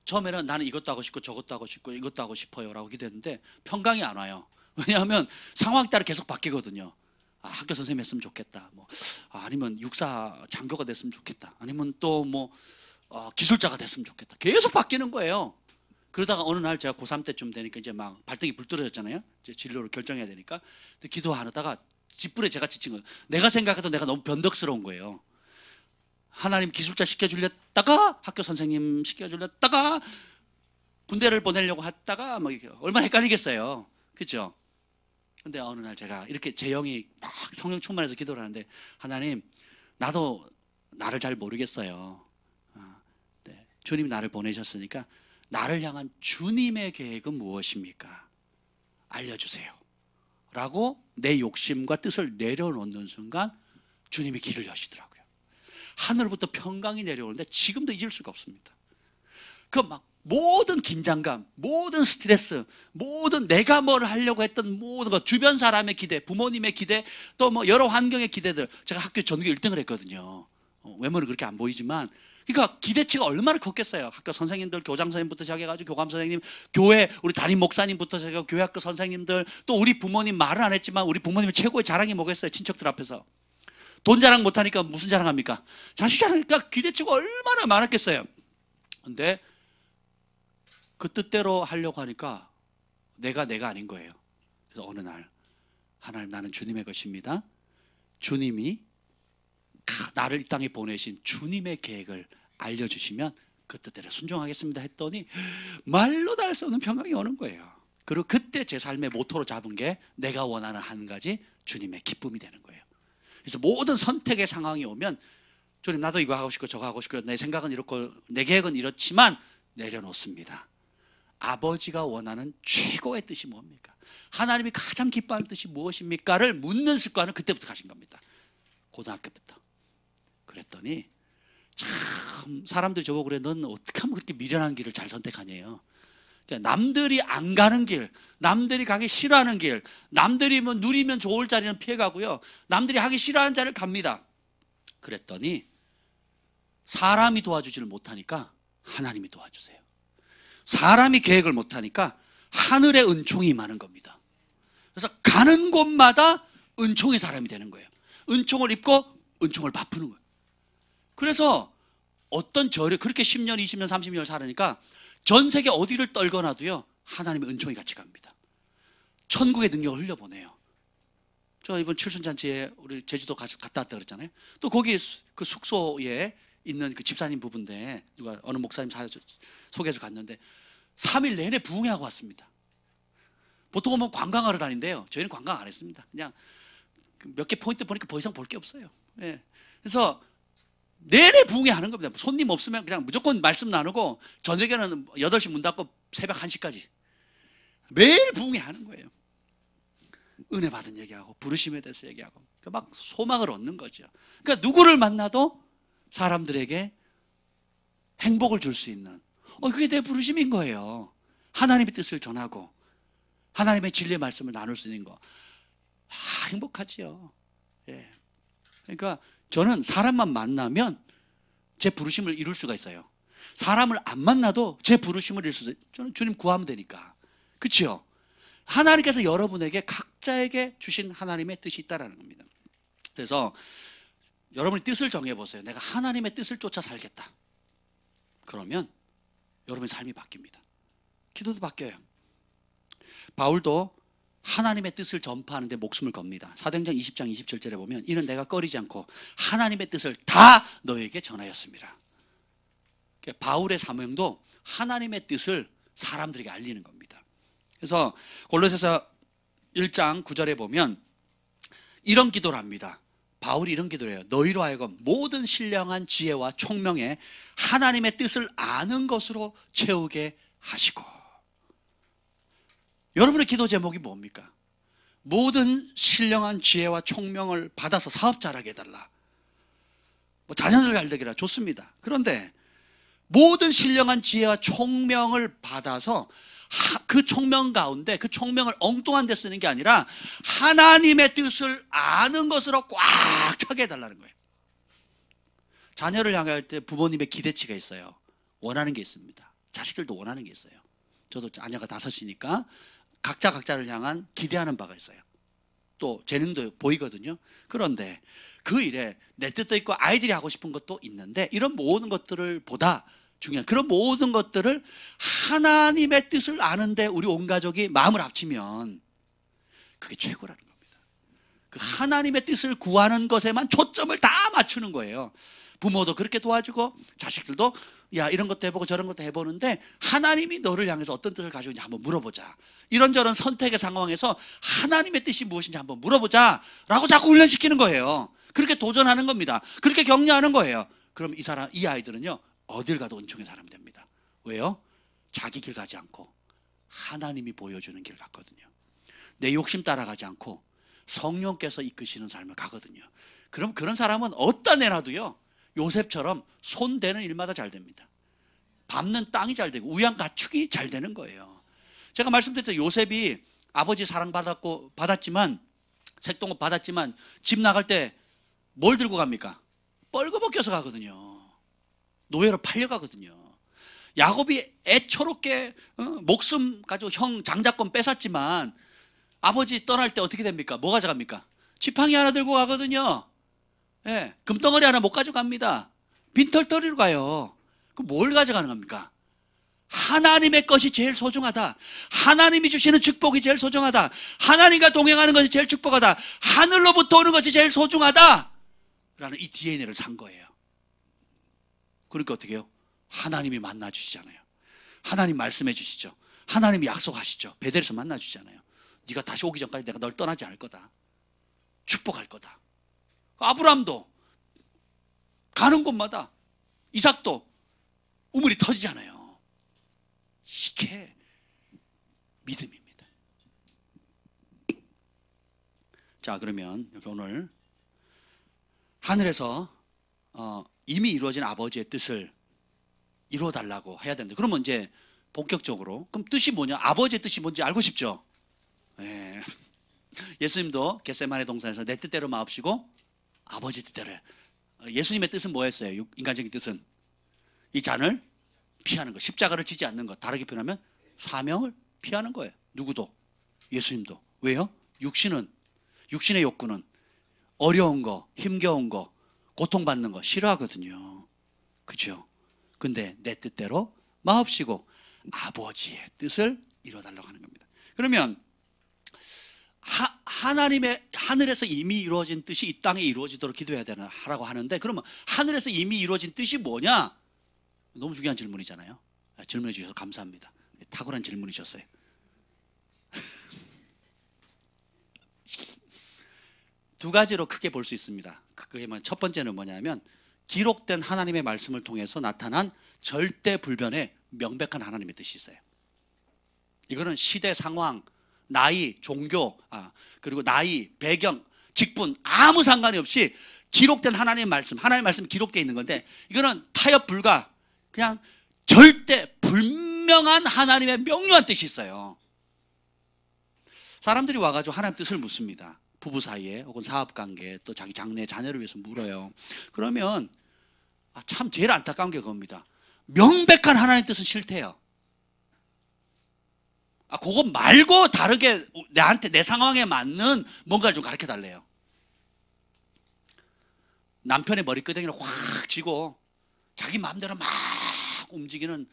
처음에는 나는 이것도 하고 싶고 저것도 하고 싶고 이것도 하고 싶어요 라고 기도했는데 평강이 안 와요. 왜냐하면 상황에 따라 계속 바뀌거든요. 학교 선생님 했으면 좋겠다. 아니면 육사 장교가 됐으면 좋겠다. 아니면 또 기술자가 됐으면 좋겠다. 계속 바뀌는 거예요. 그러다가 어느 날 제가 고3 때쯤 되니까 이제 막 발등이 불 떨어졌잖아요. 이제 진로를 결정해야 되니까. 근데 기도하다가 찌뿌레 제가 지친 거예요. 내가 생각해도 내가 너무 변덕스러운 거예요. 하나님 기술자 시켜주렸다가 학교 선생님 시켜주렸다가 군대를 보내려고 했다가 얼마나 헷갈리겠어요. 그렇죠? 근데 어느 날 제가 이렇게 제 영이 막 성령 충만해서 기도를 하는데 하나님 나도 나를 잘 모르겠어요. 네, 주님이 나를 보내셨으니까 나를 향한 주님의 계획은 무엇입니까? 알려주세요 라고 내 욕심과 뜻을 내려놓는 순간 주님이 길을 여시더라고요. 하늘부터 평강이 내려오는데 지금도 잊을 수가 없습니다. 그 막 모든 긴장감, 모든 스트레스, 모든 내가 뭘 하려고 했던 모든 것, 주변 사람의 기대, 부모님의 기대, 또 뭐 여러 환경의 기대들. 제가 학교 전교 1등을 했거든요. 외모는 그렇게 안 보이지만, 그러니까 기대치가 얼마나 컸겠어요. 학교 선생님들, 교장 선생님부터 시작해가지고 교감 선생님, 교회 우리 담임 목사님부터 시작해서 교회학교 선생님들, 또 우리 부모님 말은 안 했지만 우리 부모님의 최고의 자랑이 뭐겠어요? 친척들 앞에서 돈 자랑 못하니까 무슨 자랑합니까? 자식 자랑이니까 기대치가 얼마나 많았겠어요. 근데 그 뜻대로 하려고 하니까 내가 아닌 거예요. 그래서 어느 날 하나님, 나는 주님의 것입니다. 주님이 나를 이 땅에 보내신 주님의 계획을 알려주시면 그 뜻대로 순종하겠습니다 했더니 말로도 할 수 없는 평강이 오는 거예요. 그리고 그때 제 삶의 모토로 잡은 게 내가 원하는 한 가지 주님의 기쁨이 되는 거예요. 그래서 모든 선택의 상황이 오면 주님, 나도 이거 하고 싶고 저거 하고 싶고 내 생각은 이렇고 내 계획은 이렇지만 내려놓습니다. 아버지가 원하는 최고의 뜻이 뭡니까? 하나님이 가장 기뻐하는 뜻이 무엇입니까?를 묻는 습관을 그때부터 가진 겁니다. 고등학교부터. 그랬더니 참 사람들이 저보고 그래, 넌 어떻게 하면 그렇게 미련한 길을 잘 선택하냐요. 그러니까 남들이 안 가는 길, 남들이 가기 싫어하는 길, 남들이 뭐 누리면 좋을 자리는 피해가고요, 남들이 하기 싫어하는 자리를 갑니다. 그랬더니 사람이 도와주지를 못하니까 하나님이 도와주세요. 사람이 계획을 못하니까 하늘의 은총이 임하는 겁니다. 그래서 가는 곳마다 은총의 사람이 되는 거예요. 은총을 입고 은총을 베푸는 거예요. 그래서 어떤 절에 그렇게 10년, 20년, 30년 살으니까 전 세계 어디를 떨거나도요, 하나님의 은총이 같이 갑니다. 천국의 능력을 흘려보내요. 저 이번 칠순잔치에 우리 제주도 갔다 왔다 그랬잖아요. 또 거기 그 숙소에 있는 그 집사님 부부인데, 누가 어느 목사님 소개해서 갔는데 3일 내내 부흥회하고 왔습니다. 보통은 뭐 관광하러 다닌대요. 저희는 관광 안 했습니다. 그냥 몇 개 포인트 보니까 더 이상 볼 게 없어요. 예. 그래서 내내 부흥회하는 겁니다. 손님 없으면 그냥 무조건 말씀 나누고, 저녁에는 8시 문 닫고 새벽 1시까지 매일 부흥회하는 거예요. 은혜 받은 얘기하고 부르심에 대해서 얘기하고 막 소망을 얻는 거죠. 그러니까 누구를 만나도 사람들에게 행복을 줄 수 있는, 그게 내 부르심인 거예요. 하나님의 뜻을 전하고 하나님의 진리의 말씀을 나눌 수 있는 거, 행복하지요. 예. 그러니까 저는 사람만 만나면 제 부르심을 이룰 수가 있어요. 사람을 안 만나도 제 부르심을 이룰 수 있어요. 저는 주님 구하면 되니까. 그렇죠? 하나님께서 여러분에게 각자에게 주신 하나님의 뜻이 있다는 겁니다. 그래서 여러분이 뜻을 정해보세요. 내가 하나님의 뜻을 쫓아 살겠다. 그러면 여러분의 삶이 바뀝니다. 기도도 바뀌어요. 바울도 하나님의 뜻을 전파하는데 목숨을 겁니다. 사도행전 20장 27절에 보면 이는 내가 꺼리지 않고 하나님의 뜻을 다 너에게 전하였습니다. 그러니까 바울의 사명도 하나님의 뜻을 사람들에게 알리는 겁니다. 그래서 골로새서 1장 9절에 보면 이런 기도를 합니다. 바울이 이런 기도를 해요. 너희로 하여금 모든 신령한 지혜와 총명에 하나님의 뜻을 아는 것으로 채우게 하시고. 여러분의 기도 제목이 뭡니까? 모든 신령한 지혜와 총명을 받아서 사업 잘하게 해달라, 뭐 자녀들 잘 되게 해라, 좋습니다. 그런데 모든 신령한 지혜와 총명을 받아서 그 총명 가운데 그 총명을 엉뚱한 데 쓰는 게 아니라 하나님의 뜻을 아는 것으로 꽉 차게 해달라는 거예요. 자녀를 향할 때 부모님의 기대치가 있어요. 원하는 게 있습니다. 자식들도 원하는 게 있어요. 저도 자녀가 5이니까 각자를 향한 기대하는 바가 있어요. 또 재능도 보이거든요. 그런데 그 일에 내 뜻도 있고 아이들이 하고 싶은 것도 있는데, 이런 모든 것들을 보다 중요한 그런 모든 것들을 하나님의 뜻을 아는데 우리 온 가족이 마음을 합치면 그게 최고라는 겁니다. 그 하나님의 뜻을 구하는 것에만 초점을 다 맞추는 거예요. 부모도 그렇게 도와주고 자식들도 야 이런 것도 해보고 저런 것도 해보는데 하나님이 너를 향해서 어떤 뜻을 가지고 있는지 한번 물어보자. 이런저런 선택의 상황에서 하나님의 뜻이 무엇인지 한번 물어보자 라고 자꾸 훈련시키는 거예요. 그렇게 도전하는 겁니다. 그렇게 격려하는 거예요. 그럼 이 아이들은요 어딜 가도 은총의 사람이 됩니다. 왜요? 자기 길 가지 않고 하나님이 보여주는 길 갔거든요. 내 욕심 따라가지 않고 성령께서 이끄시는 삶을 가거든요. 그럼 그런 사람은 어디다 내놔도요 요셉처럼 손대는 일마다 잘 됩니다. 밟는 땅이 잘 되고 우양 가축이 잘 되는 거예요. 제가 말씀드렸죠. 요셉이 아버지 받았지만 색동업 받았지만 집 나갈 때 뭘 들고 갑니까? 뻘거벗겨서 가거든요. 노예로 팔려가거든요. 야곱이 애초롭게 목숨 가지고 형 장자권 뺏었지만 아버지 떠날 때 어떻게 됩니까? 뭐 가져갑니까? 지팡이 하나 들고 가거든요. 예, 금덩어리 하나 못 가져갑니다. 빈털터리로 가요. 그 뭘 가져가는 겁니까? 하나님의 것이 제일 소중하다. 하나님이 주시는 축복이 제일 소중하다. 하나님과 동행하는 것이 제일 축복하다. 하늘로부터 오는 것이 제일 소중하다 라는 이 DNA를 산 거예요. 그러니까 어떻게 해요? 하나님이 만나 주시잖아요. 하나님 말씀해 주시죠. 하나님이 약속하시죠. 베델에서 만나 주시잖아요. 네가 다시 오기 전까지 내가 널 떠나지 않을 거다. 축복할 거다. 아브라함도 가는 곳마다 이삭도 우물이 터지잖아요. 이게 믿음입니다. 자, 그러면 여기 오늘 하늘에서 이미 이루어진 아버지의 뜻을 이루어달라고 해야 되는데, 그러면 이제 본격적으로 그럼 뜻이 뭐냐? 아버지의 뜻이 뭔지 알고 싶죠? 네. 예수님도 겟세마네 동산에서 내 뜻대로 마옵시고 아버지 뜻대로 해. 예수님의 뜻은 뭐였어요? 인간적인 뜻은 이 잔을 피하는 것, 십자가를 지지 않는 것, 다르게 표현하면 사명을 피하는 거예요. 누구도? 예수님도. 왜요? 육신의 욕구는 어려운 거, 힘겨운 거, 고통받는 거 싫어하거든요. 그죠? 근데 내 뜻대로 마옵시고 아버지의 뜻을 이루어달라고 하는 겁니다. 그러면 하나님의 하늘에서 이미 이루어진 뜻이 이 땅에 이루어지도록 기도해야 하라고 하는데, 그러면 하늘에서 이미 이루어진 뜻이 뭐냐? 너무 중요한 질문이잖아요. 질문해 주셔서 감사합니다. 탁월한 질문이셨어요. 두 가지로 크게 볼 수 있습니다. 그게 첫 번째는 뭐냐면 기록된 하나님의 말씀을 통해서 나타난 절대불변의 명백한 하나님의 뜻이 있어요. 이거는 시대 상황, 나이, 종교, 그리고 나이, 배경, 직분 아무 상관이 없이 기록된 하나님의 말씀이 기록되어 있는 건데, 이거는 타협 불가, 그냥 절대 불명한 하나님의 명료한 뜻이 있어요. 사람들이 와가지고 하나님 뜻을 묻습니다. 부부 사이에 혹은 사업관계, 또 자기 장래 자녀를 위해서 물어요. 그러면 참 제일 안타까운 게 그겁니다. 명백한 하나님 뜻은 싫대요. 그거 말고 다르게 나한테 내 상황에 맞는 뭔가를 좀 가르쳐 달래요. 남편의 머리끄댕이를 확 쥐고 자기 마음대로 막 움직이는,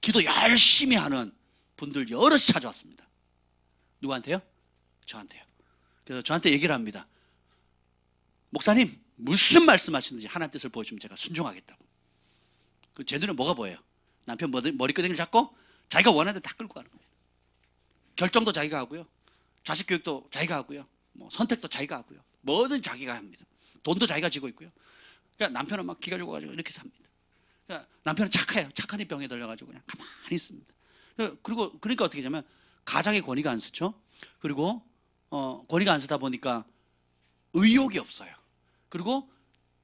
기도 열심히 하는 분들 여럿이 찾아왔습니다. 누구한테요? 저한테요. 그래서 저한테 얘기를 합니다. 목사님, 무슨 말씀하시는지 하나님 뜻을 보여주면 제가 순종하겠다고. 제 눈에 뭐가 보여요? 남편 머리끄댕이를 잡고 자기가 원하는 데 다 끌고 가는 겁니다. 결정도 자기가 하고요, 자식 교육도 자기가 하고요, 선택도 자기가 하고요, 뭐든 자기가 합니다. 돈도 자기가 지고 있고요. 그러니까 남편은 막 기가 죽어가지고 이렇게 삽니다. 그러니까 남편은 착해요. 착한 이 병에 들려가지고 그냥 가만히 있습니다. 그러니까 어떻게 하냐면 가장의 권위가 안 서죠. 그리고 권위가 안 서다 보니까 의욕이 없어요. 그리고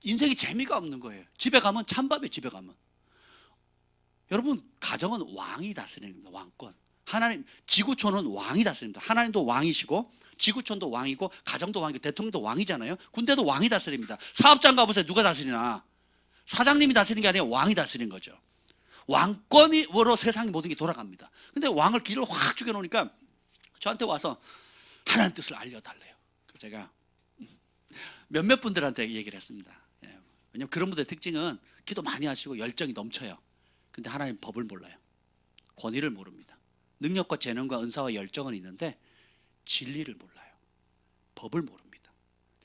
인생이 재미가 없는 거예요. 집에 가면 찬밥이에요. 집에 가면. 여러분, 가정은 왕이 다스리는 겁니다. 왕권. 하나님, 지구촌은 왕이 다스립니다. 하나님도 왕이시고 지구촌도 왕이고 가정도 왕이고 대통령도 왕이잖아요. 군대도 왕이 다스립니다. 사업장 가보세요. 누가 다스리나? 사장님이 다스리는 게 아니라 왕이 다스리는 거죠. 왕권으로 세상의 모든 게 돌아갑니다. 근데 왕을 길을 확 죽여놓으니까 저한테 와서 하나님 뜻을 알려달래요. 제가 몇몇 분들한테 얘기를 했습니다. 왜냐하면 그런 분들의 특징은 기도 많이 하시고 열정이 넘쳐요. 근데 하나님 법을 몰라요. 권위를 모릅니다. 능력과 재능과 은사와 열정은 있는데 진리를 몰라요. 법을 모릅니다.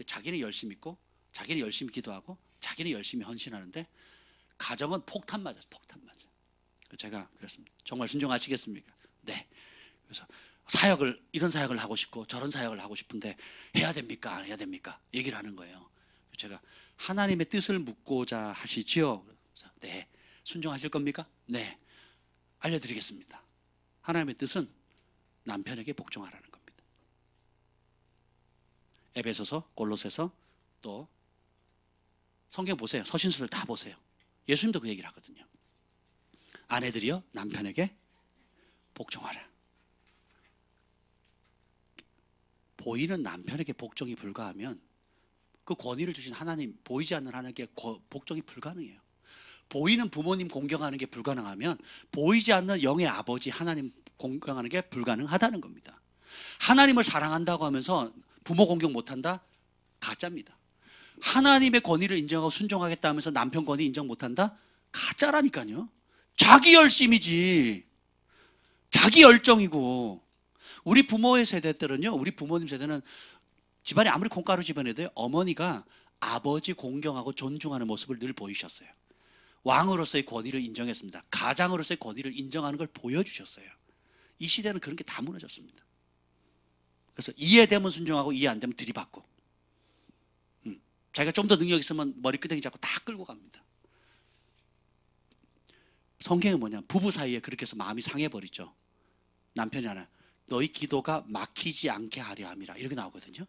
자기는 열심히 있고 자기는 열심히 기도하고 자기는 열심히 헌신하는데 가정은 폭탄 맞아요. 폭탄 맞아요. 제가 그랬습니다. 정말 순종하시겠습니까? 네. 그래서 이런 사역을 하고 싶고 저런 사역을 하고 싶은데 해야 됩니까? 안 해야 됩니까? 얘기를 하는 거예요. 제가 하나님의 뜻을 묻고자 하시지요? 네. 순종하실 겁니까? 네. 알려드리겠습니다. 하나님의 뜻은 남편에게 복종하라는 겁니다. 에베소서, 골로새서, 또 성경 보세요. 서신서를 다 보세요. 예수님도 그 얘기를 하거든요. 아내들이여 남편에게 복종하라. 보이는 남편에게 복종이 불가하면 그 권위를 주신 하나님, 보이지 않는 하나님께 복종이 불가능해요. 보이는 부모님 공경하는 게 불가능하면 보이지 않는 영의 아버지 하나님 공경하는 게 불가능하다는 겁니다. 하나님을 사랑한다고 하면서 부모 공경 못한다? 가짜입니다. 하나님의 권위를 인정하고 순종하겠다 하면서 남편 권위 인정 못한다? 가짜라니까요. 자기 열심이지. 자기 열정이고. 우리 부모의 세대들은요, 우리 부모님 세대는 집안이 아무리 콩가루 집안에도 어머니가 아버지 공경하고 존중하는 모습을 늘 보이셨어요. 왕으로서의 권위를 인정했습니다. 가장으로서의 권위를 인정하는 걸 보여주셨어요. 이 시대는 그런 게 다 무너졌습니다. 그래서 이해되면 순종하고 이해 안 되면 들이받고, 자기가 좀 더 능력 있으면 머리끄댕이 잡고 다 끌고 갑니다. 성경은 뭐냐, 부부 사이에 그렇게 해서 마음이 상해버리죠. 남편이 하나, 너희 기도가 막히지 않게 하려 함이라, 이렇게 나오거든요.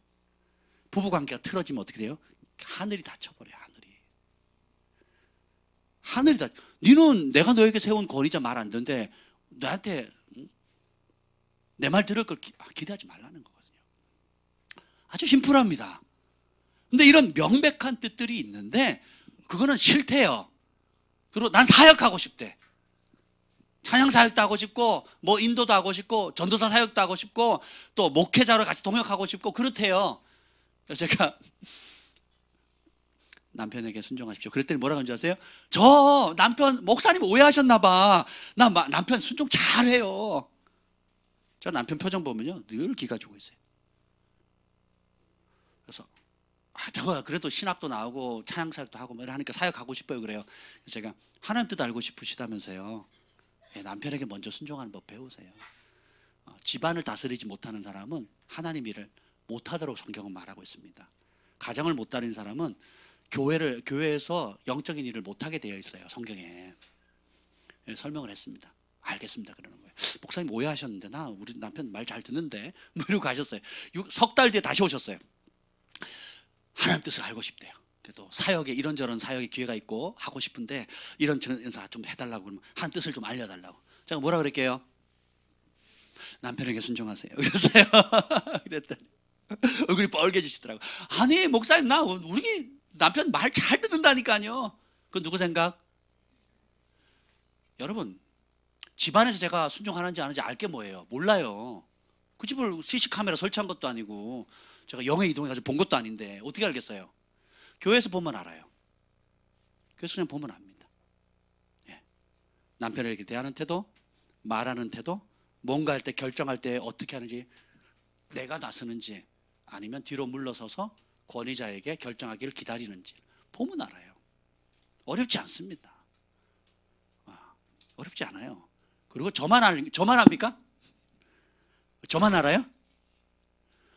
부부관계가 틀어지면 어떻게 돼요? 하늘이 닫혀버려요. 하늘이 다. 너는 내가 너에게 세운 권위자 말 안 듣는데 너한테 내 말 들을 걸 기대하지 말라는 거거든요. 아주 심플합니다. 근데 이런 명백한 뜻들이 있는데 그거는 싫대요. 그리고 난 사역하고 싶대. 찬양 사역도 하고 싶고, 뭐 인도도 하고 싶고, 전도사 사역도 하고 싶고, 또 목회자로 같이 동역하고 싶고 그렇대요. 그래서 제가 남편에게 순종하십시오. 그랬더니 뭐라고 하는지 아세요? 저 남편, 목사님 오해하셨나 봐. 나 남편 순종 잘해요. 저 남편 표정 보면요, 늘 기가 죽어 있어요. 그래서 저가 그래도 신학도 나오고 찬양사역도 하고 뭐 하니까 사역하고 싶어요. 그래요. 그래서 제가 하나님 뜻 알고 싶으시다면서요, 남편에게 먼저 순종하는 법 배우세요. 집안을 다스리지 못하는 사람은 하나님 일을 못하도록 성경은 말하고 있습니다. 가정을 못 다니는 사람은 교회에서 영적인 일을 못하게 되어 있어요. 성경에 설명을 했습니다. 알겠습니다 그러는 거예요. 목사님 오해하셨는데 나 우리 남편 말 잘 듣는데 뭐 이러고 가셨어요. 석 달 뒤에 다시 오셨어요. 하나님 뜻을 알고 싶대요. 그래도 사역에 이런저런 사역의 기회가 있고 하고 싶은데 이런저런 연사 좀 해달라고 그러면 한 뜻을 좀 알려달라고. 제가 뭐라 그럴게요? 남편에게 순종하세요. 그랬어요. 그랬더니 얼굴이 빨개지시더라고. 아니 목사님, 나 우리 남편 말 잘 듣는다니까요. 그건 누구 생각? 여러분, 집안에서 제가 순종하는지 안 하는지 알게 뭐예요? 몰라요. 그 집을 CC 카메라 설치한 것도 아니고 제가 영해 이동해가지고 본 것도 아닌데 어떻게 알겠어요? 교회에서 보면 알아요. 교회에서 그냥 보면 압니다. 남편에게 대하는 태도, 말하는 태도, 뭔가 할 때 결정할 때 어떻게 하는지, 내가 나서는지 아니면 뒤로 물러서서 권위자에게 결정하기를 기다리는지 보면 알아요. 어렵지 않습니다. 어렵지 않아요. 그리고 저만 합니까? 저만 알아요?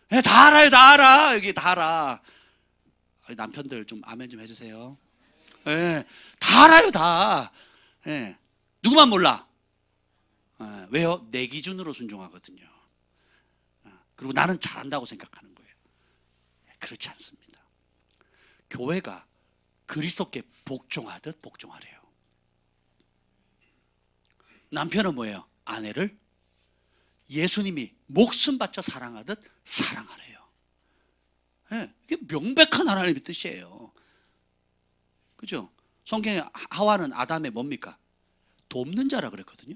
네, 다 알아요. 다 알아. 여기 다 알아. 남편들 좀 아멘 좀 해주세요. 네, 다 알아요. 다. 네. 누구만 몰라? 왜요? 내 기준으로 순종하거든요. 그리고 나는 잘한다고 생각하는 거예요. 그렇지 않습니다. 교회가 그리스도께 복종하듯 복종하래요. 남편은 뭐예요? 아내를 예수님이 목숨 바쳐 사랑하듯 사랑하래요. 이게 명백한 하나님의 뜻이에요. 그죠? 성경에 하와는 아담의 뭡니까? 돕는 자라 그랬거든요.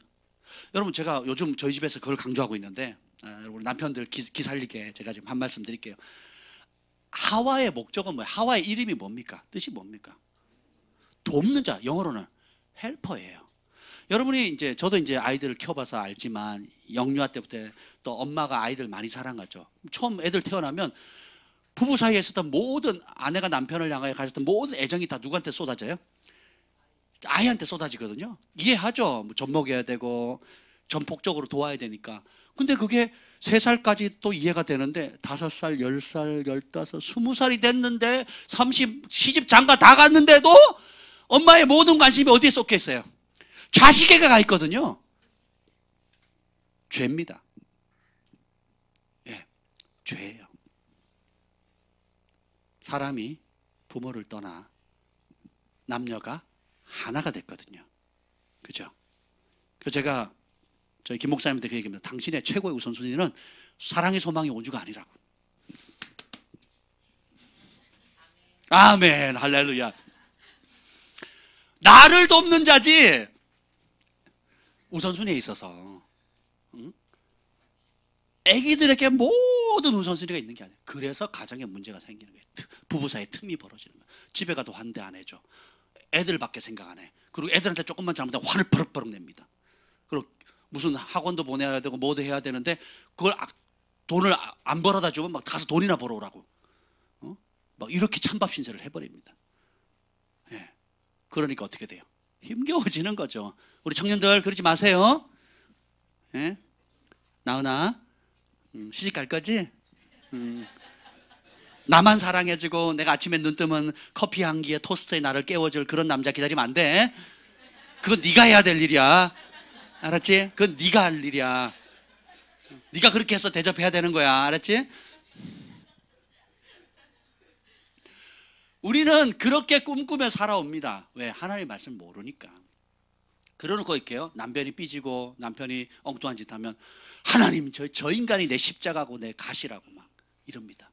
여러분, 제가 요즘 저희 집에서 그걸 강조하고 있는데, 여러분 남편들 기 살리게 제가 지금 한 말씀 드릴게요. 하와의 목적은 뭐예요? 하와의 이름이 뭡니까? 뜻이 뭡니까? 돕는 자, 영어로는 헬퍼예요. 여러분이 이제, 저도 이제 아이들을 키워봐서 알지만 영유아 때부터 또 엄마가 아이들 많이 사랑하죠. 처음 애들 태어나면 부부 사이에 있었던 모든, 아내가 남편을 향하여 가졌던 모든 애정이 다 누구한테 쏟아져요? 아이한테 쏟아지거든요. 이해하죠? 젖 먹여야 되고 전폭적으로 도와야 되니까. 근데 그게 3살까지 또 이해가 되는데 5살, 10살, 15, 20살이 됐는데 30, 시집 장가 다 갔는데도 엄마의 모든 관심이 어디에 쏟겨 있어요? 자식에게 가 있거든요. 죄입니다. 죄예요. 사람이 부모를 떠나 남녀가 하나가 됐거든요. 그죠? 그래서 제가 저희 김 목사님한테 그 얘기합니다. 당신의 최고의 우선순위는 사랑의 소망의 온주가 아니라고. 아멘, 할렐루야. 나를 돕는 자지 우선순위에 있어서 애기들에게 모든 우선순위가 있는 게 아니에요. 그래서 가정에 문제가 생기는 거예요. 부부 사이에 틈이 벌어지는 거예요. 집에 가도 환대 안 해줘. 애들밖에 생각 안 해. 그리고 애들한테 조금만 잘못하면 화를 버럭버럭 냅니다. 그리고 무슨 학원도 보내야 되고 뭐도 해야 되는데 그걸 돈을 안 벌어다 주면 막 가서 돈이나 벌어오라고. 막 이렇게 찬밥 신세를 해버립니다. 예. 그러니까 어떻게 돼요? 힘겨워지는 거죠. 우리 청년들 그러지 마세요. 예? 나은아, 시집 갈 거지? 나만 사랑해주고 내가 아침에 눈 뜨면 커피 향기에 토스트에 나를 깨워줄 그런 남자 기다리면 안 돼. 그건 네가 해야 될 일이야. 알았지? 그건 네가 할 일이야. 네가 그렇게 해서 대접해야 되는 거야. 알았지? 우리는 그렇게 꿈꾸며 살아옵니다. 왜? 하나님의 말씀을 모르니까. 그러놓고 이렇게요. 남편이 삐지고 남편이 엉뚱한 짓 하면 하나님 저 인간이 내 십자가고 내 가시라고 막 이럽니다.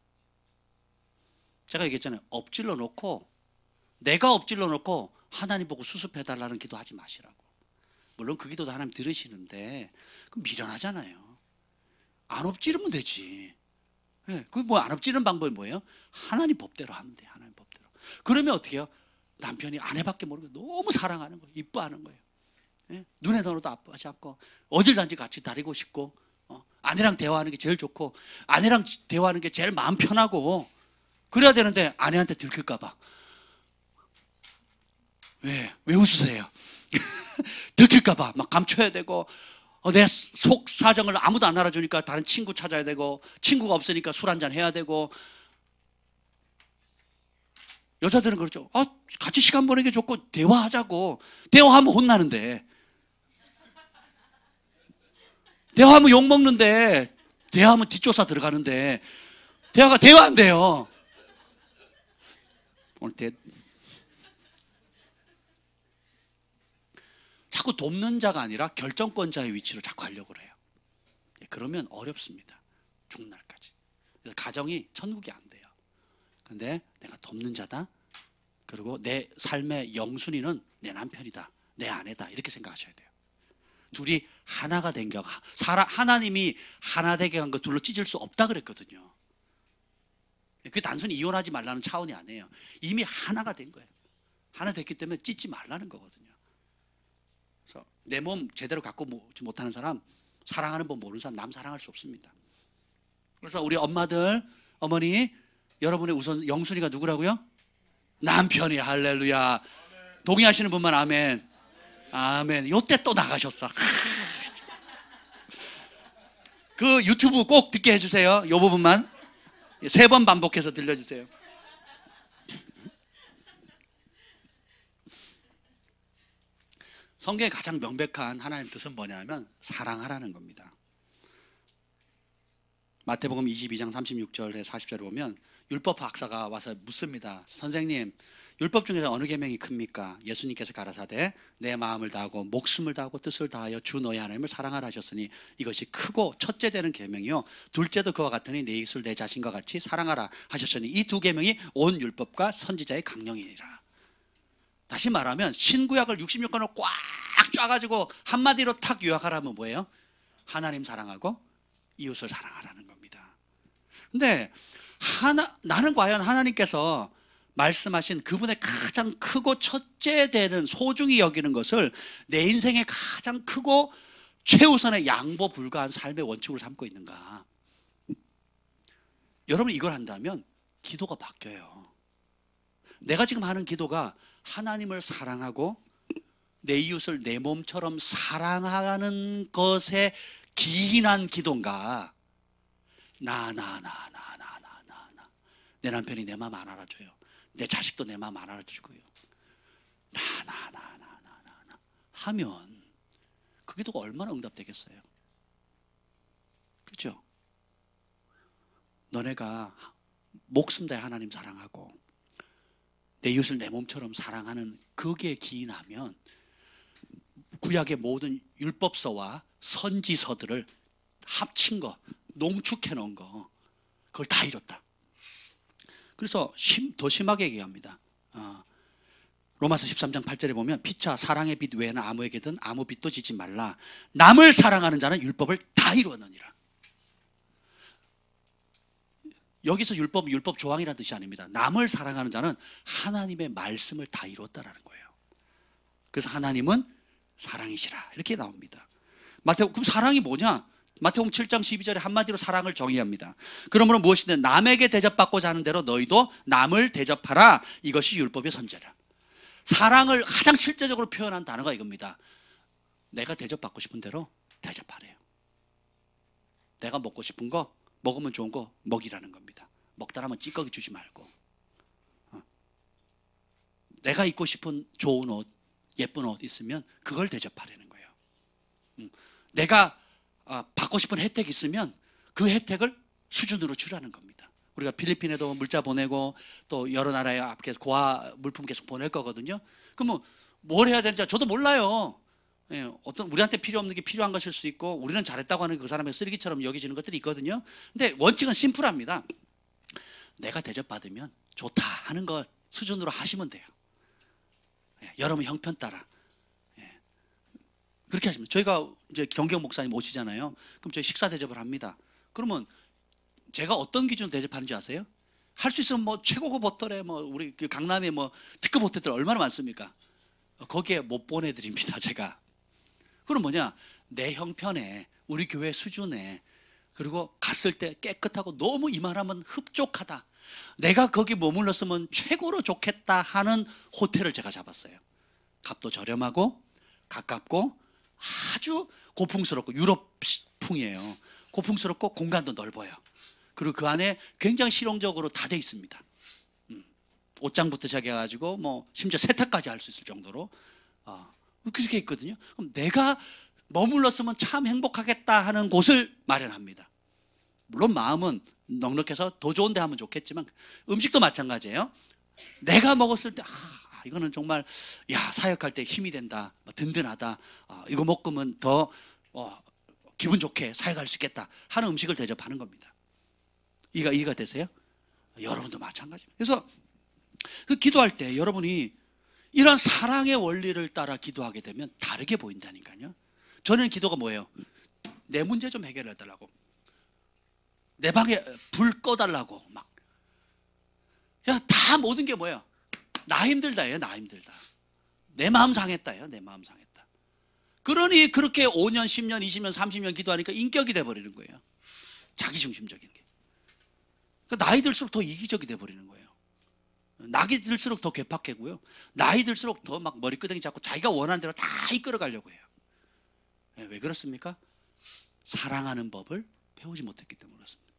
제가 얘기했잖아요. 엎질러 놓고 내가 엎질러 놓고 하나님 보고 수습해달라는 기도하지 마시라고. 물론 그 기도도 하나님 들으시는데 그럼 미련하잖아요. 안 엎지르면 되지. 네, 그 뭐 안 엎지르는 방법이 뭐예요? 하나님 법대로 하면 돼. 하나님 법대로. 그러면 어떻게 해요? 남편이 아내밖에 모르고 너무 사랑하는 거예요. 이뻐하는 거예요. 네? 눈에 넣어도 아프지 않고 어딜 단지 같이 다니고 싶고 아내랑 대화하는 게 제일 좋고 아내랑 대화하는 게 제일 마음 편하고 그래야 되는데 아내한테 들킬까 봐. 왜 웃으세요? 들킬까 봐 막 감춰야 되고 내 속 사정을 아무도 안 알아주니까 다른 친구 찾아야 되고 친구가 없으니까 술 한잔 해야 되고. 여자들은 그렇죠. 같이 시간 보내기 좋고 대화하자고. 대화하면 혼나는데 대화하면 욕먹는데 대화하면 뒷조사 들어가는데 대화가 안 돼요. 오늘 자꾸 돕는 자가 아니라 결정권자의 위치로 자꾸 하려고 해요. 그러면 어렵습니다. 죽는 날까지. 그래서 가정이 천국이 안 돼요. 근데 내가 돕는 자다. 그리고 내 삶의 영순위는 내 남편이다. 내 아내다. 이렇게 생각하셔야 돼요. 둘이 하나가 된 겨. 하나님이 하나 되게 한 거 둘로 찢을 수 없다 그랬거든요. 그게 단순히 이혼하지 말라는 차원이 아니에요. 이미 하나가 된 거예요. 하나 됐기 때문에 찢지 말라는 거거든요. 그래서 내 몸 제대로 갖고 못하는 사람, 사랑하는 법 모르는 사람 남 사랑할 수 없습니다. 그래서 우리 엄마들, 어머니, 여러분의 우선 영순위가 누구라고요? 남편이. 할렐루야. 동의하시는 분만 아멘. 아멘. 요때 또 나가셨어. 그 유튜브 꼭 듣게 해주세요. 요 부분만 3번 반복해서 들려주세요. 성경의 가장 명백한 하나님 뜻은 뭐냐면 사랑하라는 겁니다. 마태복음 22장 36절에 40절에 보면 율법 학사가 와서 묻습니다. 선생님, 율법 중에서 어느 계명이 큽니까? 예수님께서 가라사대 내 마음을 다하고 목숨을 다하고 뜻을 다하여 주 너희 하나님을 사랑하라 하셨으니 이것이 크고 첫째 되는 계명이요 둘째도 그와 같으니 내 이웃을 내 자신과 같이 사랑하라 하셨으니 이 두 계명이 온 율법과 선지자의 강령이니라. 다시 말하면 신구약을 66권을 꽉 쫙가지고 한마디로 탁 요약하라면 뭐예요? 하나님 사랑하고 이웃을 사랑하라는 겁니다. 근데 나는 과연 하나님께서 말씀하신 그분의 가장 크고 첫째 되는 소중히 여기는 것을 내 인생의 가장 크고 최우선의 양보 불가한 삶의 원칙으로 삼고 있는가? 여러분 이걸 한다면 기도가 바뀌어요. 내가 지금 하는 기도가 하나님을 사랑하고 내 이웃을 내 몸처럼 사랑하는 것에 기인한 기도인가? 내 남편이 내 마음 안 알아줘요. 내 자식도 내 마음 안 알아주고요. 하면 그 기도가 얼마나 응답되겠어요? 그렇죠? 너네가 목숨 다해 하나님 사랑하고 내 이웃을 내 몸처럼 사랑하는 거기에 기인하면 구약의 모든 율법서와 선지서들을 합친 거, 농축해 놓은 거, 그걸 다 이뤘다. 그래서 더 심하게 얘기합니다. 로마서 13장 8절에 보면 피차 사랑의 빛 외에는 아무에게든 아무 빛도 지지 말라. 남을 사랑하는 자는 율법을 다 이루었느니라. 여기서 율법 조항이라는 뜻이 아닙니다. 남을 사랑하는 자는 하나님의 말씀을 다 이뤘다라는 거예요. 그래서 하나님은 사랑이시라 이렇게 나옵니다. 그럼 사랑이 뭐냐? 마태복음 7장 12절에 한마디로 사랑을 정의합니다. 그러므로 무엇이든 남에게 대접받고자 하는 대로 너희도 남을 대접하라. 이것이 율법의 선제라. 사랑을 가장 실제적으로 표현한 단어가 이겁니다. 내가 대접받고 싶은 대로 대접하래요. 내가 먹고 싶은 거, 먹으면 좋은 거 먹이라는 겁니다. 먹다라면 찌꺼기 주지 말고. 내가 입고 싶은 좋은 옷, 예쁜 옷 있으면 그걸 대접하라는 거예요. 내가 받고 싶은 혜택 있으면 그 혜택을 수준으로 주라는 겁니다. 우리가 필리핀에도 물자 보내고 또 여러 나라에 앞에 고아 물품 계속 보낼 거거든요. 그럼 뭘 해야 되는지 저도 몰라요. 예, 어떤 우리한테 필요 없는 게 필요한 것일 수 있고 우리는 잘했다고 하는 그 사람의 쓰레기처럼 여겨지는 것들이 있거든요. 근데 원칙은 심플합니다. 내가 대접받으면 좋다 하는 것 수준으로 하시면 돼요. 예, 여러분 형편 따라. 예, 그렇게 하시면 저희가 이제 정경 목사님 오시잖아요. 그럼 저희 식사 대접을 합니다. 그러면 제가 어떤 기준으로 대접하는지 아세요? 할 수 있으면 뭐 최고급 호텔에 뭐 우리 그 강남에 뭐 특급 호텔들 얼마나 많습니까? 거기에 못 보내드립니다. 제가. 그럼 뭐냐? 내 형편에 우리 교회 수준에 그리고 갔을 때 깨끗하고 너무 이만하면 흡족하다. 내가 거기 머물렀으면 최고로 좋겠다 하는 호텔을 제가 잡았어요. 값도 저렴하고 가깝고 아주 고풍스럽고 유럽풍이에요. 고풍스럽고 공간도 넓어요. 그리고 그 안에 굉장히 실용적으로 다 돼 있습니다. 옷장부터 시작해가지고 뭐 심지어 세탁까지 할 수 있을 정도로 그렇게 있거든요. 그럼 내가 머물렀으면 참 행복하겠다 하는 곳을 마련합니다. 물론 마음은 넉넉해서 더 좋은 데 하면 좋겠지만 음식도 마찬가지예요. 내가 먹었을 때 이거는 정말 사역할 때 힘이 된다, 든든하다, 이거 먹으면 더 기분 좋게 사역할 수 있겠다 하는 음식을 대접하는 겁니다. 이해가 되세요? 여러분도 마찬가지입니다. 그래서 그 기도할 때 여러분이 이런 사랑의 원리를 따라 기도하게 되면 다르게 보인다니까요. 저는 기도가 뭐예요? 내 문제 좀 해결해 달라고, 내 방에 불 꺼달라고 막 다 모든 게 뭐예요? 나 힘들다예요. 나 힘들다. 내 마음 상했다예요. 내 마음 상했다. 그러니 그렇게 5년, 10년, 20년, 30년 기도하니까 인격이 돼버리는 거예요. 자기중심적인 게. 그러니까 나이 들수록 더 이기적이 돼버리는 거예요. 나이 들수록 더 괴팍해고요. 나이 들수록 더 막 머리끄댕이 잡고 자기가 원하는 대로 다 이끌어가려고 해요. 왜 그렇습니까? 사랑하는 법을 배우지 못했기 때문에 그렇습니다.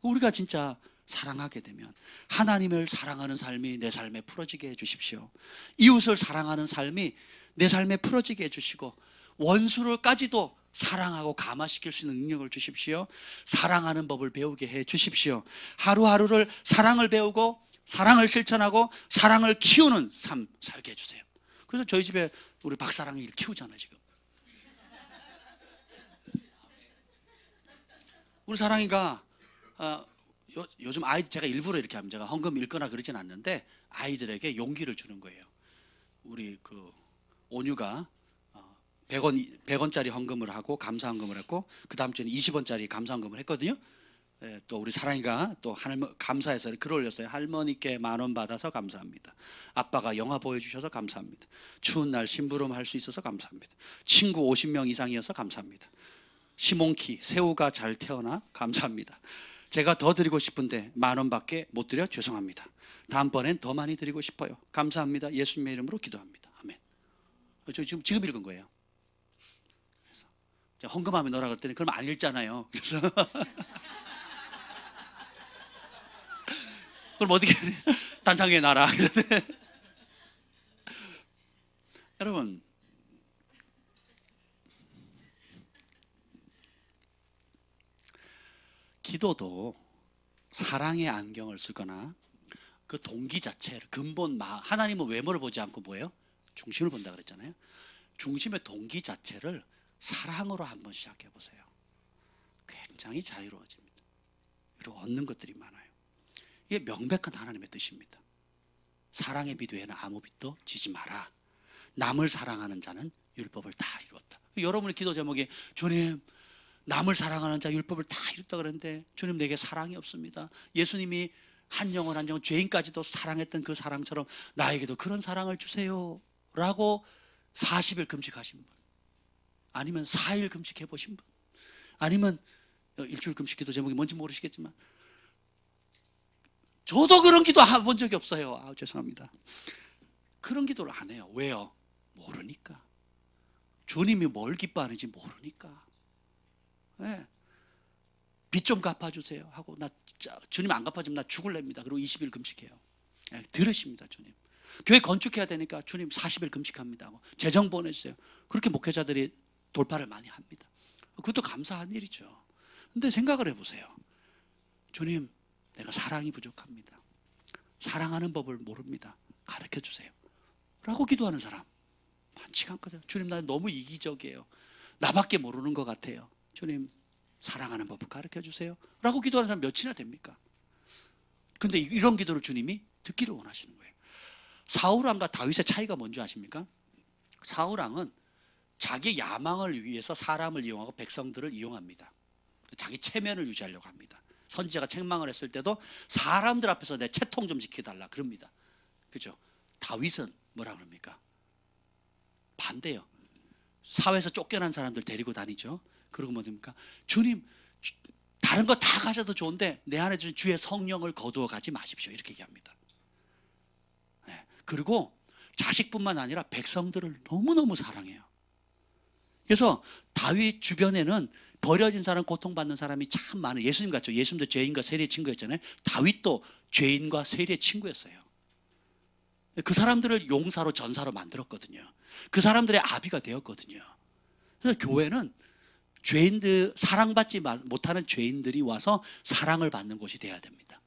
우리가 진짜 사랑하게 되면 하나님을 사랑하는 삶이 내 삶에 풀어지게 해주십시오. 이웃을 사랑하는 삶이 내 삶에 풀어지게 해주시고 원수를까지도 사랑하고 감화시킬 수 있는 능력을 주십시오. 사랑하는 법을 배우게 해 주십시오. 하루하루를 사랑을 배우고 사랑을 실천하고 사랑을 키우는 삶 살게 해주세요. 그래서 저희 집에 우리 박사랑을 키우잖아요. 지금 우리 사랑이가 요즘 아이들 제가 일부러 이렇게 하면 제가 헌금 읽거나 그러진 않는데 아이들에게 용기를 주는 거예요. 우리 그 온유가 100원짜리 헌금을 하고 감사 헌금을 했고 그 다음 주에는 20원짜리 감사 헌금을 했거든요. 또 우리 사랑이가 또 감사해서 글을 올렸어요. 할머니께 10,000원 받아서 감사합니다. 아빠가 영화 보여주셔서 감사합니다. 추운 날 심부름 할 수 있어서 감사합니다. 친구 50명 이상이어서 감사합니다. 시몬키 새우가 잘 태어나 감사합니다. 제가 더 드리고 싶은데 10,000원밖에 못 드려 죄송합니다. 다음번엔 더 많이 드리고 싶어요. 감사합니다. 예수님의 이름으로 기도합니다. 아멘. 저 지금 읽은 거예요. 그래서 제가 헌금하면 넣으라 그랬더니 그럼 안 읽잖아요. 그래서 그럼 어떻게 단상에 놔라. 여러분 기도도 사랑의 안경을 쓰거나 그 동기 자체를 근본 하나님은 외모를 보지 않고 뭐예요? 중심을 본다 그랬잖아요. 중심의 동기 자체를 사랑으로 한번 시작해 보세요. 굉장히 자유로워집니다. 그리고 얻는 것들이 많아요. 이게 명백한 하나님의 뜻입니다. 사랑의 빛 외에는 아무 빛도 지지 마라. 남을 사랑하는 자는 율법을 다 이루었다. 여러분의 기도 제목이 주님, 남을 사랑하는 자 율법을 다 이뤘다 그랬는데 주님, 내게 사랑이 없습니다. 예수님이 한 영혼 한 영혼, 죄인까지도 사랑했던 그 사랑처럼 나에게도 그런 사랑을 주세요 라고 40일 금식하신 분, 아니면 4일 금식해 보신 분, 아니면 일주일 금식 기도 제목이 뭔지 모르시겠지만 저도 그런 기도 본 적이 없어요. 죄송합니다. 그런 기도를 안 해요. 왜요? 모르니까. 주님이 뭘 기뻐하는지 모르니까. 네. 빚 좀 갚아주세요 하고, 나 주님 안 갚아주면 나 죽을랍니다. 그리고 20일 금식해요. 네, 들으십니다. 주님 교회 건축해야 되니까 주님 40일 금식합니다 하고, 재정 보내주세요. 그렇게 목회자들이 돌파를 많이 합니다. 그것도 감사한 일이죠. 근데 생각을 해보세요. 주님, 내가 사랑이 부족합니다. 사랑하는 법을 모릅니다. 가르쳐 주세요 라고 기도하는 사람 많지가 않거든요. 주님, 나 너무 이기적이에요. 나밖에 모르는 것 같아요. 주님, 사랑하는 법을 가르쳐 주세요 라고 기도하는 사람 몇이나 됩니까? 근데 이런 기도를 주님이 듣기를 원하시는 거예요. 사울왕과 다윗의 차이가 뭔지 아십니까? 사울왕은 자기 야망을 위해서 사람을 이용하고 백성들을 이용합니다. 자기 체면을 유지하려고 합니다. 선지자가 책망을 했을 때도 사람들 앞에서 내 채통 좀 지켜달라 그럽니다. 그죠? 다윗은 뭐라 그럽니까? 반대요. 사회에서 쫓겨난 사람들 데리고 다니죠. 그러고 뭐됩니까? 주님, 다른 거 다 가져도 좋은데 내 안에 주신 주의 성령을 거두어 가지 마십시오 이렇게 얘기합니다. 네. 그리고 자식뿐만 아니라 백성들을 너무너무 사랑해요. 그래서 다윗 주변에는 버려진 사람, 고통받는 사람이 참 많아요. 예수님 같죠. 예수님도 죄인과 세리의 친구였잖아요. 다윗도 죄인과 세리의 친구였어요. 그 사람들을 용사로 전사로 만들었거든요. 그 사람들의 아비가 되었거든요. 그래서 교회는 죄인들, 사랑받지 못하는 죄인들이 와서 사랑을 받는 곳이 돼야 됩니다.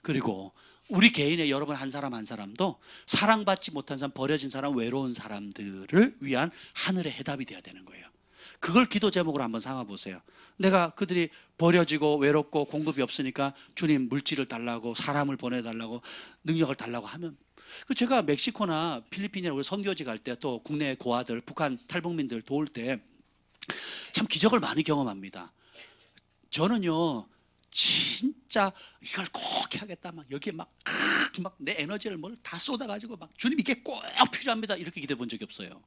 그리고 우리 개인의 여러분 한 사람 한 사람도 사랑받지 못한 사람, 버려진 사람, 외로운 사람들을 위한 하늘의 해답이 돼야 되는 거예요. 그걸 기도 제목으로 한번 삼아 보세요. 내가 그들이 버려지고 외롭고 공급이 없으니까 주님 물질을 달라고, 사람을 보내달라고, 능력을 달라고 하면, 제가 멕시코나 필리핀이나 선교지 갈 때, 또 국내 고아들, 북한 탈북민들 도울 때 참 기적을 많이 경험합니다. 저는요 진짜 이걸 꼭 해야겠다, 막 여기에 막 내 에너지를 뭘 다 쏟아가지고 막 주님 이게 꼭 필요합니다 이렇게 기도해 본 적이 없어요.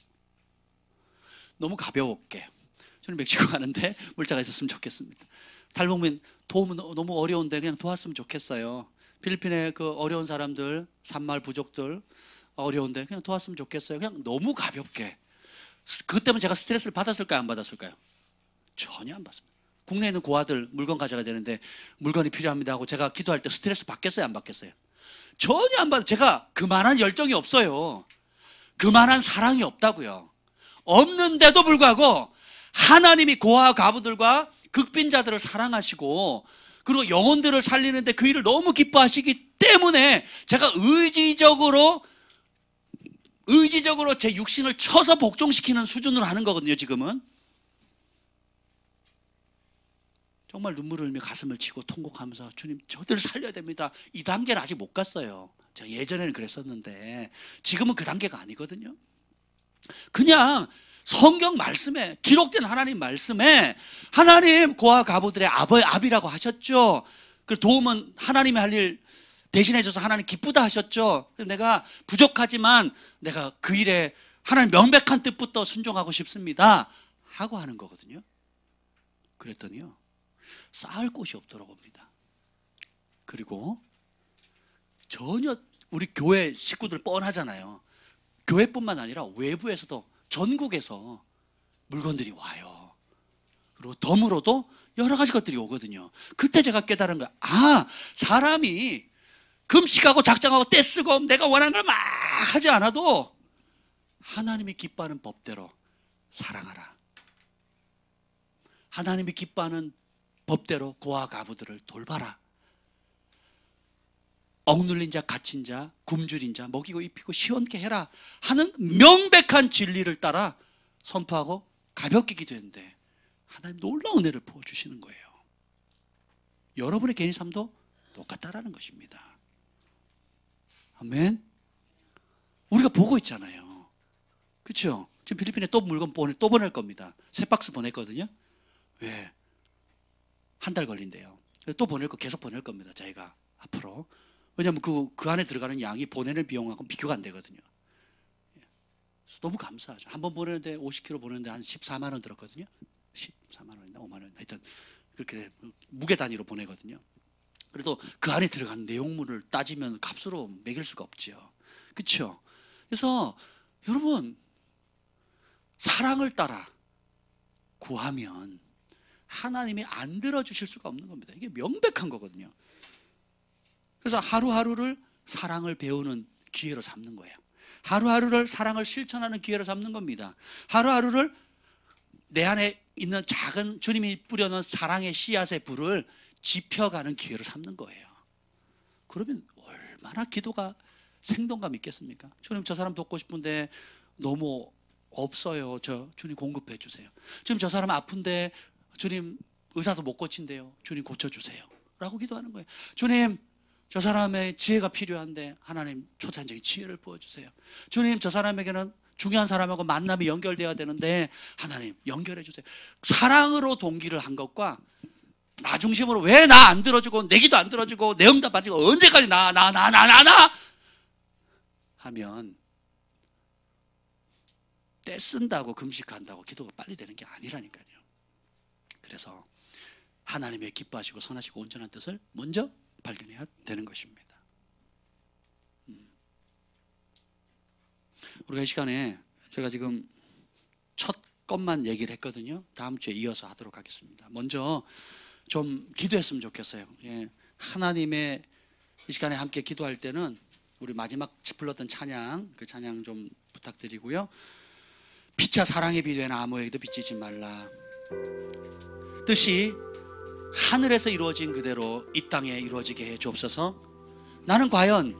너무 가벼웠게 저는 멕시코 가는데 물자가 있었으면 좋겠습니다. 탈북민 도움은 너무 어려운데 그냥 도왔으면 좋겠어요. 필리핀의 그 어려운 사람들, 산마을 부족들 어려운데 그냥 도왔으면 좋겠어요. 그냥 너무 가볍게. 그것 때문에 제가 스트레스를 받았을까요, 안 받았을까요? 전혀 안 받습니다. 국내에 있는 고아들 물건 가져가야 되는데 물건이 필요합니다 하고 제가 기도할 때 스트레스 받겠어요, 안 받겠어요? 전혀 안 받아요. 제가 그만한 열정이 없어요. 그만한 사랑이 없다고요. 없는데도 불구하고 하나님이 고아 과부들과 극빈자들을 사랑하시고, 그리고 영혼들을 살리는데 그 일을 너무 기뻐하시기 때문에 제가 의지적으로 제 육신을 쳐서 복종시키는 수준으로 하는 거거든요. 지금은 정말 눈물을 흘리며 가슴을 치고 통곡하면서 주님, 저들을 살려야 됩니다. 이 단계는 아직 못 갔어요. 제가 예전에는 그랬었는데 지금은 그 단계가 아니거든요. 그냥 성경 말씀에, 기록된 하나님 말씀에, 하나님 고아 과부들의 아비라고 하셨죠. 그 도움은 하나님이 할 일 대신해 줘서 하나님 기쁘다 하셨죠. 내가 부족하지만 내가 그 일에 하나님 명백한 뜻부터 순종하고 싶습니다 하고 하는 거거든요. 그랬더니요, 쌓을 곳이 없도록 옵니다. 그리고 전혀 우리 교회 식구들 뻔하잖아요. 교회뿐만 아니라 외부에서도, 전국에서 물건들이 와요. 그리고 덤으로도 여러 가지 것들이 오거든요. 그때 제가 깨달은 거야. 사람이 금식하고 작정하고 떼쓰고 내가 원하는 걸 막 하지 않아도 하나님이 기뻐하는 법대로 사랑하라. 하나님이 기뻐하는 법대로 고아 과부들을 돌봐라. 억눌린 자, 갇힌 자, 굶주린 자 먹이고 입히고 시원케 해라 하는 명백한 진리를 따라 선포하고 가볍게 기도했는데 하나님 놀라운 은혜를 부어주시는 거예요. 여러분의 개인 삶도 똑같다라는 것입니다. 아멘. 우리가 보고 있잖아요. 그렇죠? 지금 필리핀에 또 물건 또 보낼 겁니다. 3박스 보냈거든요. 왜? 한 달 걸린대요. 또 보낼 거 계속 보낼 겁니다. 저희가 앞으로. 왜냐하면 그 안에 들어가는 양이 보내는 비용하고 비교가 안 되거든요. 너무 감사하죠. 한 번 보내는데 50kg 보내는데 한 14만 원 들었거든요. 14만 원이나 5만 원, 하여튼 그렇게 무게 단위로 보내거든요. 그래도 그 안에 들어간 내용물을 따지면 값으로 매길 수가 없죠. 그렇죠? 그래서 여러분, 사랑을 따라 구하면 하나님이 안 들어주실 수가 없는 겁니다. 이게 명백한 거거든요. 그래서 하루하루를 사랑을 배우는 기회로 삼는 거예요. 하루하루를 사랑을 실천하는 기회로 삼는 겁니다. 하루하루를 내 안에 있는 작은 주님이 뿌려놓은 사랑의 씨앗의 불을 지펴가는 기회로 삼는 거예요. 그러면 얼마나 기도가 생동감 있겠습니까? 주님, 저 사람 돕고 싶은데 너무 없어요. 주님 공급해 주세요. 주님, 저 사람 아픈데 주님 의사도 못 고친대요. 주님 고쳐주세요 라고 기도하는 거예요. 주님, 저 사람의 지혜가 필요한데 하나님 초자연적인 지혜를 부어주세요. 주님, 저 사람에게는 중요한 사람하고 만남이 연결되어야 되는데 하나님 연결해 주세요. 사랑으로 동기를 한 것과 나 중심으로 왜 나 안 들어주고 내 기도 안 들어주고 내 응답 안 주고 언제까지 나 하면 때 쓴다고 금식한다고 기도가 빨리 되는 게 아니라니까요. 그래서 하나님의 기뻐하시고 선하시고 온전한 뜻을 먼저 발견해야 되는 것입니다. 우리가 이 시간에 제가 지금 첫 것만 얘기를 했거든요. 다음 주에 이어서 하도록 하겠습니다. 먼저 좀 기도했으면 좋겠어요. 예, 하나님의 이 시간에 함께 기도할 때는 우리 마지막 불렀던 찬양, 그 찬양 좀 부탁드리고요. 피차 사랑에 비된 아무에게도 비치지 말라. 뜻이 하늘에서 이루어진 그대로 이 땅에 이루어지게 해 주옵소서. 나는 과연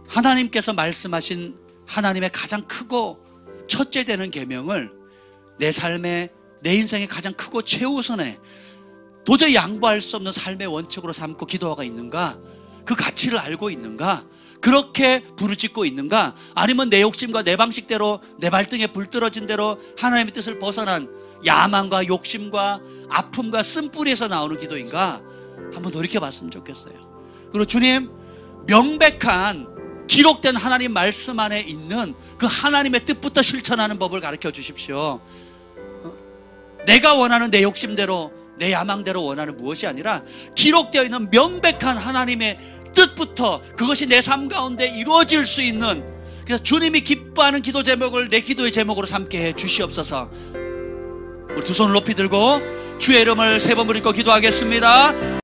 하나님께서 말씀하신 하나님의 가장 크고 첫째 되는 계명을 내 삶에, 내 인생의 가장 크고 최우선의 도저히 양보할 수 없는 삶의 원칙으로 삼고 기도하고 있는가? 그 가치를 알고 있는가? 그렇게 부르짖고 있는가? 아니면 내 욕심과 내 방식대로 내 발등에 불 떨어진 대로 하나님의 뜻을 벗어난 야망과 욕심과 아픔과 쓴뿌리에서 나오는 기도인가? 한번 돌이켜봤으면 좋겠어요. 그리고 주님, 명백한 기록된 하나님 말씀 안에 있는 그 하나님의 뜻부터 실천하는 법을 가르쳐 주십시오. 내가 원하는 내 욕심대로 내 야망대로 원하는 무엇이 아니라 기록되어 있는 명백한 하나님의 뜻부터 그것이 내 삶 가운데 이루어질 수 있는, 그래서 주님이 기뻐하는 기도 제목을 내 기도의 제목으로 삼게 해 주시옵소서. 우리 두 손을 높이 들고 주의 이름을 세 번 부르고 기도하겠습니다.